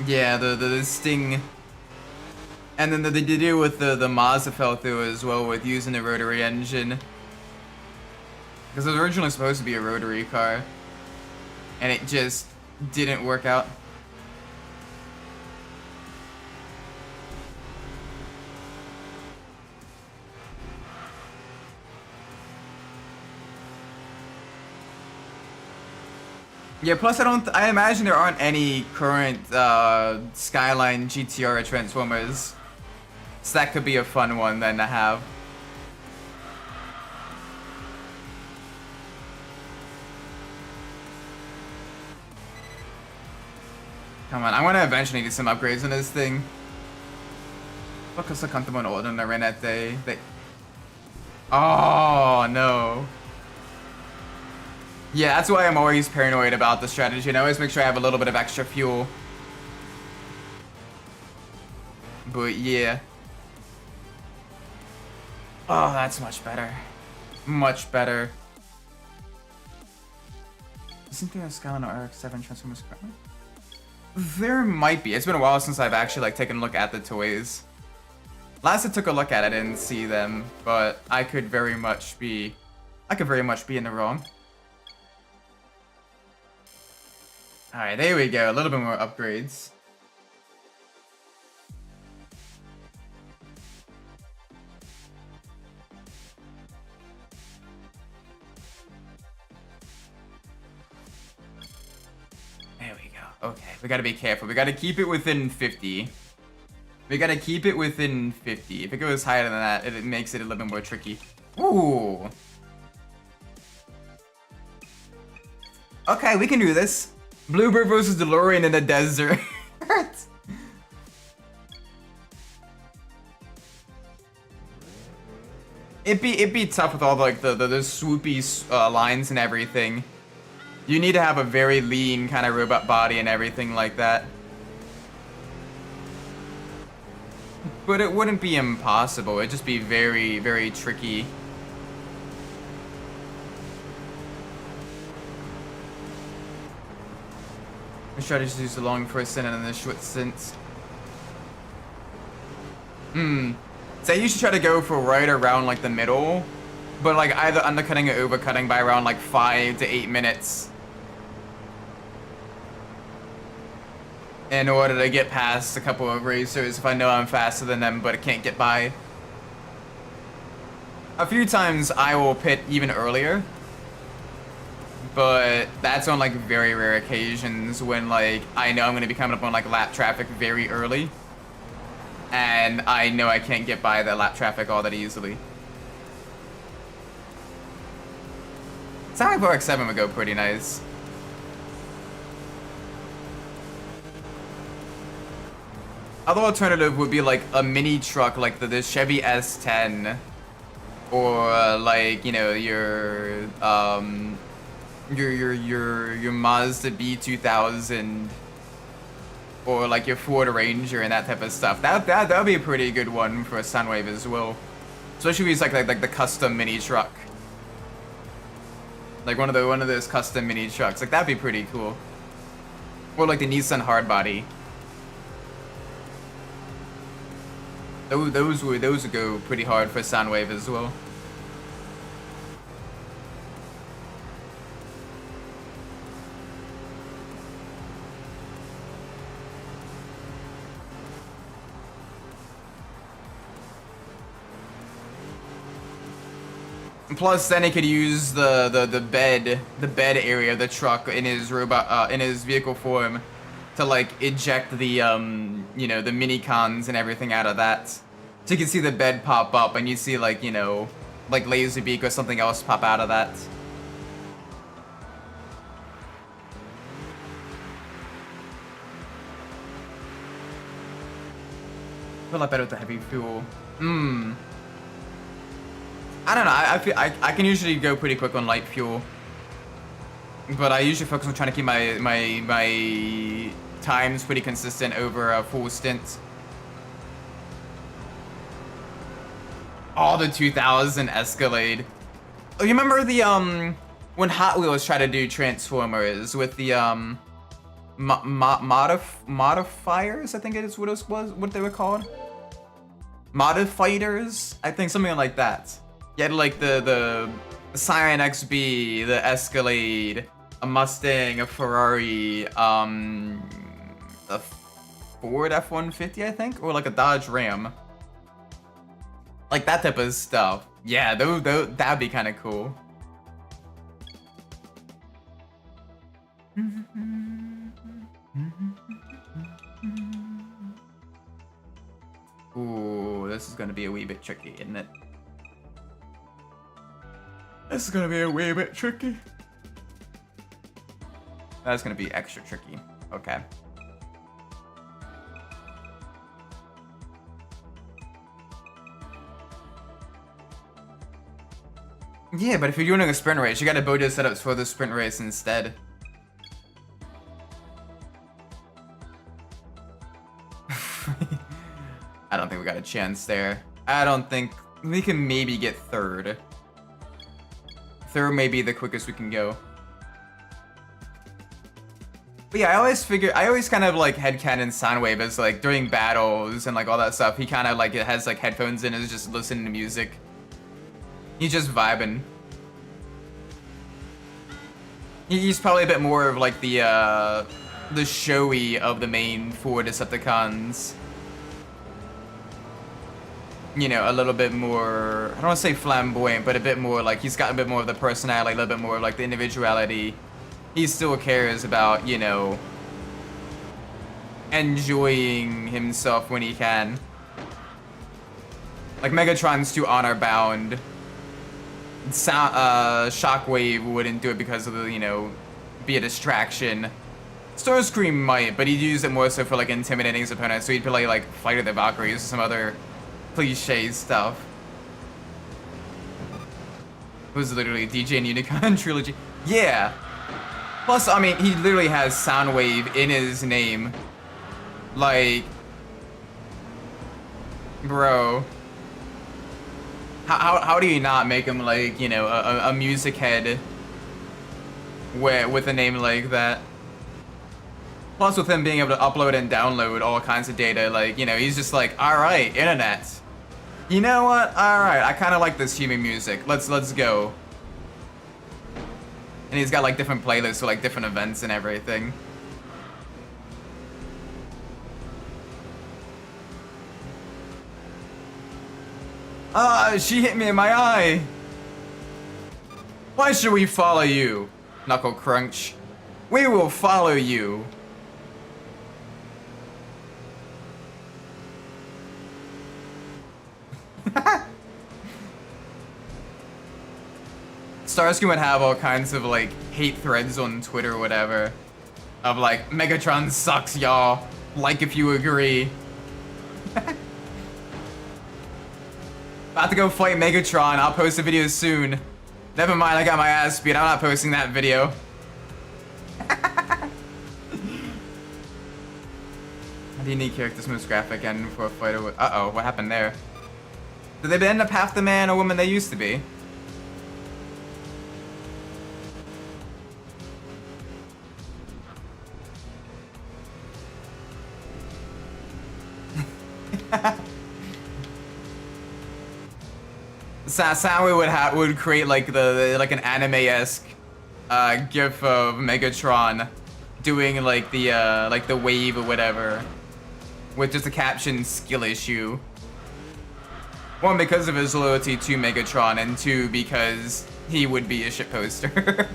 Yeah, the Sting. And then they did it with the Mazda fell through as well with using the rotary engine. Because it was originally supposed to be a rotary car. And it just didn't work out. Yeah, plus I imagine there aren't any current Skyline GTR Transformers. So that could be a fun one then to have. Come on, I want to eventually do some upgrades on this thing. Bakit sa kanto mo na na rin at they... Oh, no. Yeah, that's why I'm always paranoid about the strategy, and I always make sure I have a little bit of extra fuel. But yeah. Oh, that's much better. Much better. Isn't there a Skyline RX-7 Transformers currently? There might be. It's been a while since I've actually like taken a look at the toys. Last I took a look at it, I didn't see them, but I could very much be in the wrong. Alright, there we go. A little bit more upgrades. There we go. Okay, we gotta be careful. We gotta keep it within 50. We gotta keep it within 50. If it goes higher than that, it makes it a little bit more tricky. Ooh. Okay, we can do this. Bluebird versus Delorean in the desert. It'd be tough with all like the swoopy lines and everything. You need to have a very lean kind of robot body and everything like that. But it wouldn't be impossible. It'd just be very, very tricky. The strategy is a long first stint and then a short stint. So you should try to go for right around like the middle, but like either undercutting or overcutting by around like 5 to 8 minutes. In order to get past a couple of racers if I know I'm faster than them but I can't get by. A few times I will pit even earlier, but that's on like very rare occasions when like I know I'm going to be coming up on like lap traffic very early and I know I can't get by that lap traffic all that easily. Soundwave RX-7 would go pretty nice. Other alternative would be like a mini truck like the Chevy S10 or like, you know, your Mazda B2000 or like your Ford Ranger and that type of stuff. That would be a pretty good one for a Soundwave as well. Especially if it's like the custom mini truck. Like one of those custom mini trucks. Like that'd be pretty cool. Or like the Nissan Hardbody. Those would go pretty hard for Soundwave as well. And plus, then he could use the bed area of the truck in his robot in his vehicle form to like eject the you know, the mini cons and everything out of that. So you can see the bed pop up and you see like, you know, like Laserbeak or something else pop out of that. I feel like better with the heavy fuel. I don't know, I can usually go pretty quick on light fuel. But I usually focus on trying to keep my times pretty consistent over a full stint. Oh, the 2000 Escalade. Oh, you remember the when Hot Wheels tried to do Transformers with the modifiers? I think it is what they were called. Modifiers? I think something like that. You had like the Scion XB, the Escalade, a Mustang, a Ferrari, a Ford F-150, I think, or like a Dodge Ram. Like that type of stuff. Yeah, that'd be kind of cool. Ooh, this is gonna be a wee bit tricky, isn't it? This is gonna be a wee bit tricky. That's gonna be extra tricky. Okay. Yeah, but if you're doing a sprint race, you gotta build your setups for the sprint race instead. I don't think we got a chance there. I don't think we can maybe get third. Third may be the quickest we can go. But yeah, I always kind of like headcanon Soundwave as like during battles and like all that stuff. He kind of like has like headphones in and is just listening to music. He's just vibing. He's probably a bit more of like the showy of the main four Decepticons. You know, a little bit more, I don't want to say flamboyant, but a bit more like he's got a bit more of the personality, a little bit more of like the individuality. He still cares about, you know, enjoying himself when he can. Like Megatron's too honor bound. Shockwave wouldn't do it because of the, you know, be a distraction. Starscream might, but he'd use it more so for like intimidating his opponent, so he'd play like Fight of the Valkyries or some other cliche stuff. It was literally DJ and Unicorn trilogy. Yeah. Plus, I mean, he literally has Soundwave in his name. Like, bro. How do you not make him like, you know, a music head with a name like that? Plus, with him being able to upload and download all kinds of data, like, you know, he's just like, all right, internet. You know what? All right, I kind of like this human music. Let's go. And he's got like different playlists for like different events and everything. She hit me in my eye. Why should we follow you, Knuckle Crunch? We will follow you. Starscream would have all kinds of like hate threads on Twitter or whatever of like, Megatron sucks, y'all. Like if you agree. About to go fight Megatron. I'll post a video soon. Never mind, I got my ass beat. I'm not posting that video. How do you need characters most graphic and for a fighter with... Uh-oh, what happened there? Did they end up half the man or woman they used to be? Soundwave would create like like an anime-esque gif of Megatron doing like the wave or whatever with just a caption skill issue. One, because of his loyalty to Megatron, and two, because he would be a shit poster.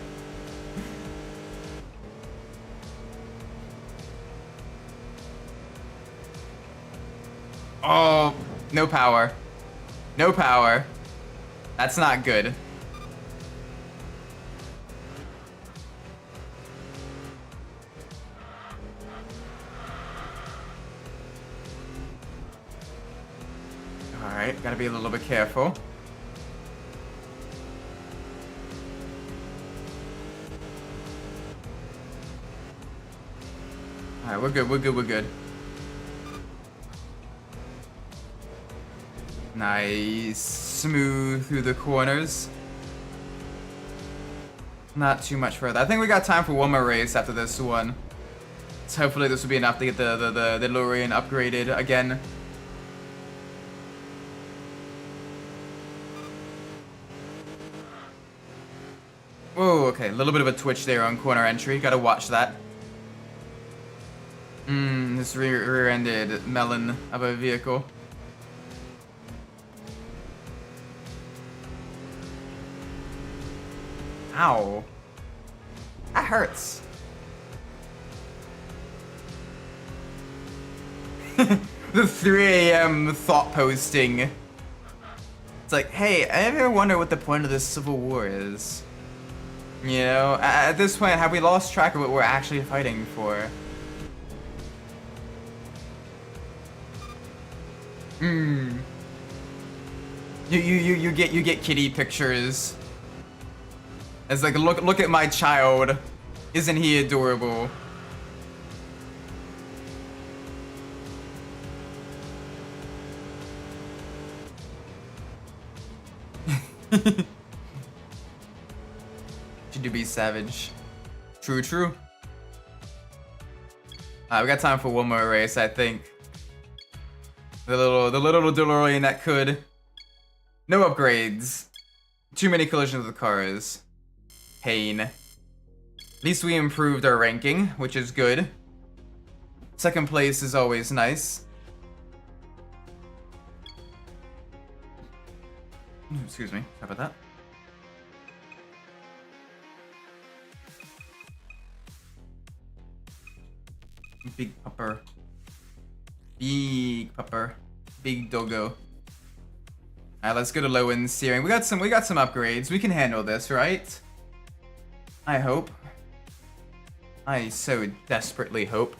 Oh, no power. No power. That's not good. Alright, gotta be a little bit careful. Alright, we're good, we're good, we're good. Nice. Smooth through the corners. Not too much further. I think we got time for one more race after this one. So hopefully this will be enough to get the Delorean upgraded again. Whoa, okay. A little bit of a twitch there on corner entry. Gotta watch that. This rear-ended melon of a vehicle. Ow. That hurts. The 3 a.m. thought posting. It's like, hey, I ever wonder what the point of this civil war is? You know, at this point, have we lost track of what we're actually fighting for? You get kitty pictures. It's like, look at my child. Isn't he adorable? Should you be savage? True, true. We got time for one more race, I think. The little Delorean that could. No upgrades. Too many collisions with cars. Pain. At least we improved our ranking, which is good. Second place is always nice. Excuse me, how about that? Big pupper. Big pupper. Big doggo. Alright, let's go to low end steering. We got some upgrades. We can handle this, right? I hope. I so desperately hope.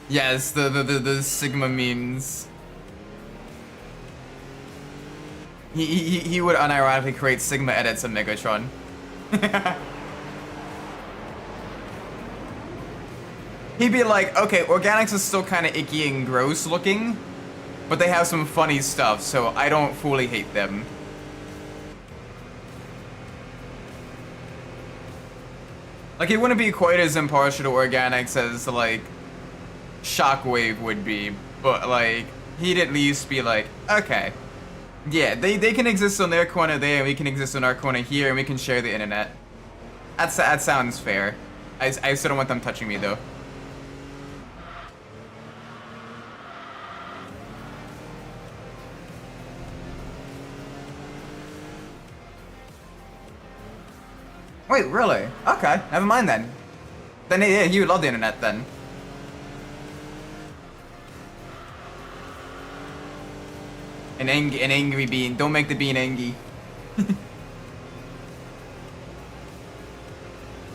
Yes, the Sigma memes. He would unironically create Sigma edits of Megatron. He'd be like, okay, organics is still kind of icky and gross looking, but they have some funny stuff, so I don't fully hate them. Like, he wouldn't be quite as impartial to organics as, like, Shockwave would be, but, like, he'd at least be like, okay, yeah, they can exist on their corner there, and we can exist on our corner here, and we can share the internet. That sounds fair. I still don't want them touching me, though. Wait, really? Okay, never mind then. Then yeah, you would love the internet then. An angry bean. Don't make the bean angry.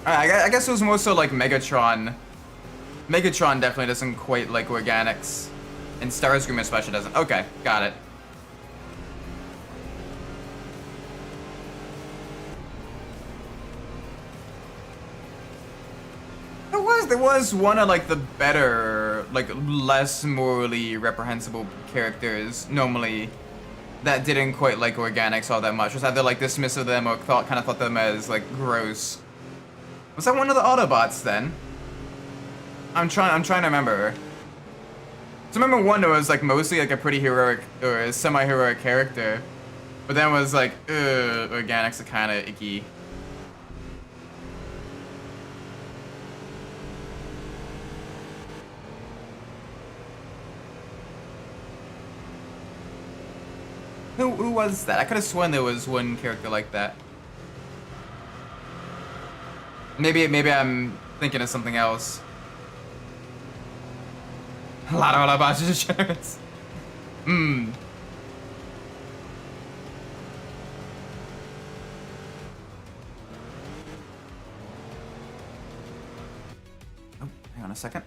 Alright, I guess it was more so like Megatron. Megatron definitely doesn't quite like organics. And Starscream especially doesn't. Okay, got it. There was one of like the better, like less morally reprehensible characters normally that didn't quite like organics all that much. Was either like dismissive of them or kind of thought them as like gross. Was that one of the Autobots then? I'm trying to remember. So I remember one that was like mostly like a pretty heroic or a semi-heroic character, but then was like, organics are kind of icky. Who was that? I could have sworn there was one character like that. Maybe I'm thinking of something else. A lot of Autobots shirts. Oh, hang on a second.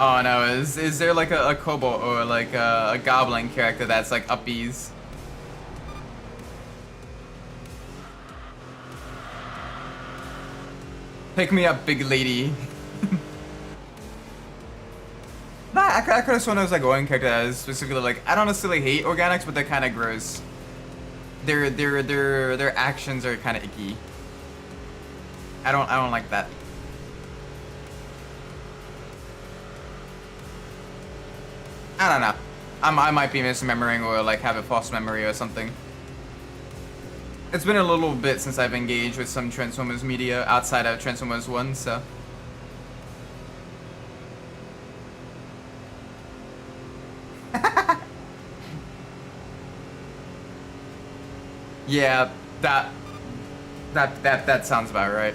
Oh no, is there like a kobold or like a goblin character that's like upbees? Pick me up, big lady. Nah, I could have sworn it was like one character that is specifically like, I don't necessarily hate organics, but they're kind of gross. Their actions are kind of icky. I don't like that. I don't know. I might be misremembering or like have a false memory or something. It's been a little bit since I've engaged with some Transformers media outside of Transformers 1, so. Yeah, that sounds about right.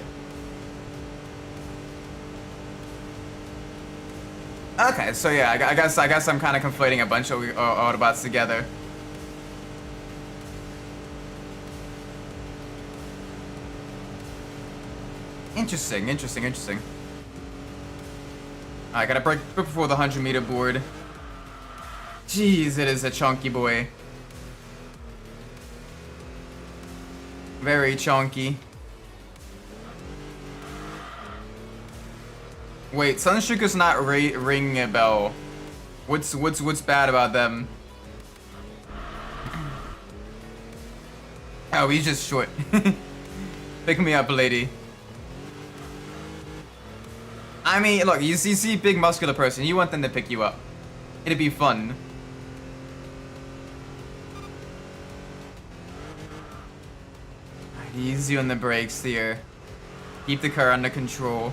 Okay, so yeah, I guess I'm kind of conflating a bunch of Autobots together. Interesting. I gotta break before the 100-meter board. Jeez, it is a chunky boy. Very chunky. Wait, Sunstreaker's not ringing a bell. What's bad about them? Oh, he's just short. Pick me up, lady. I mean, look, you see a big muscular person, you want them to pick you up. It'd be fun. Easy on the brakes here. Keep the car under control.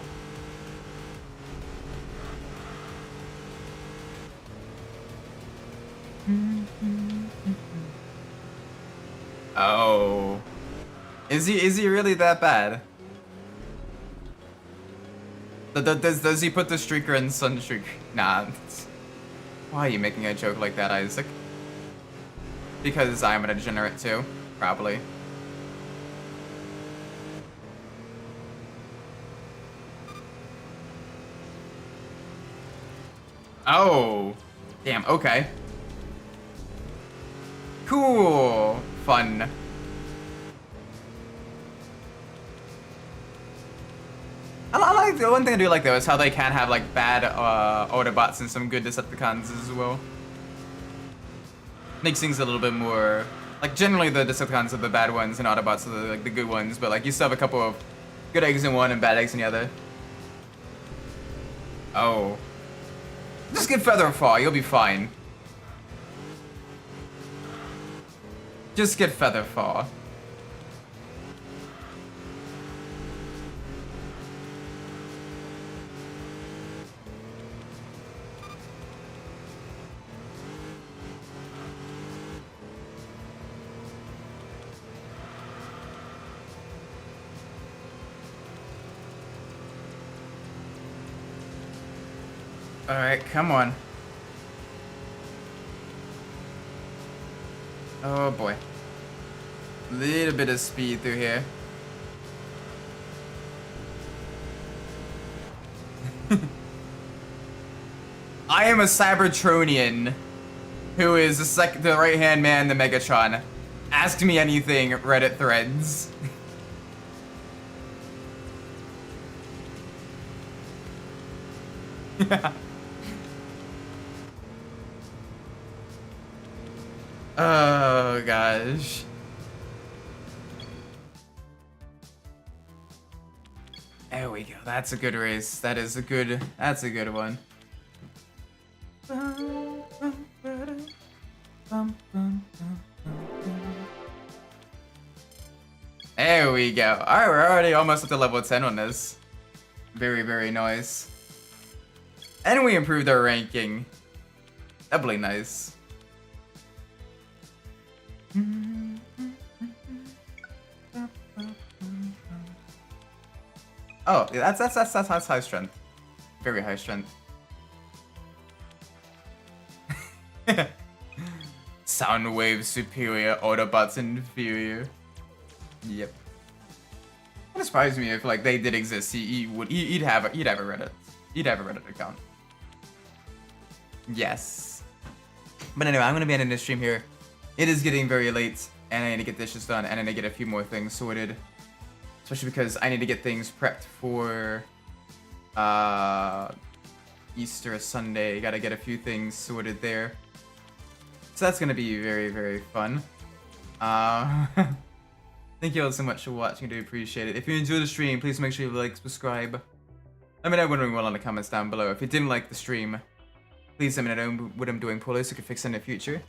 Oh. Is he really that bad? Does he put the streaker in Sunstreaker? Nah. Why are you making a joke like that, Isaac? Because I'm a degenerate too, probably. Oh. Damn, okay. Cool. Fun. I like the one thing I do like though is how they can have like bad Autobots and some good Decepticons as well. Makes things a little bit more like generally the Decepticons are the bad ones and Autobots are like the good ones, but like you still have a couple of good eggs in one and bad eggs in the other. Oh. Just get feather fall, you'll be fine. Just get feather fall. Alright, come on. Oh boy. Little bit of speed through here. I am a Cybertronian who is the right-hand man to Megatron. Ask me anything, Reddit threads. Oh gosh. There we go. That's a good race. That's a good one. There we go. Alright, we're already almost up to level 10 on this. Very, very nice. And we improved our ranking. Doubly nice. Oh, that's high strength. Very high strength. Soundwave superior, Autobots inferior. Yep. Wouldn't surprise me if like they did exist. He'd have a Reddit. He'd have a Reddit account. Yes. But anyway, I'm gonna be ending this stream here. It is getting very late, and I need to get dishes done, and I need to get a few more things sorted. Especially because I need to get things prepped for Easter Sunday. Gotta get a few things sorted there. So that's gonna be very, very fun. Thank you all so much for watching. I do appreciate it. If you enjoyed the stream, please make sure you like, subscribe. Let me know what you want in the comments down below. If you didn't like the stream, Please let me know what I'm doing poorly so I can fix it in the future.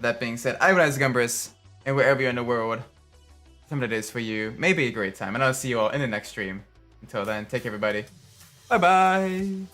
That being said, I'm Umbras, and wherever you're in the world, some of it is for you. Maybe a great time, and I'll see you all in the next stream. Until then, take care, everybody. Bye bye.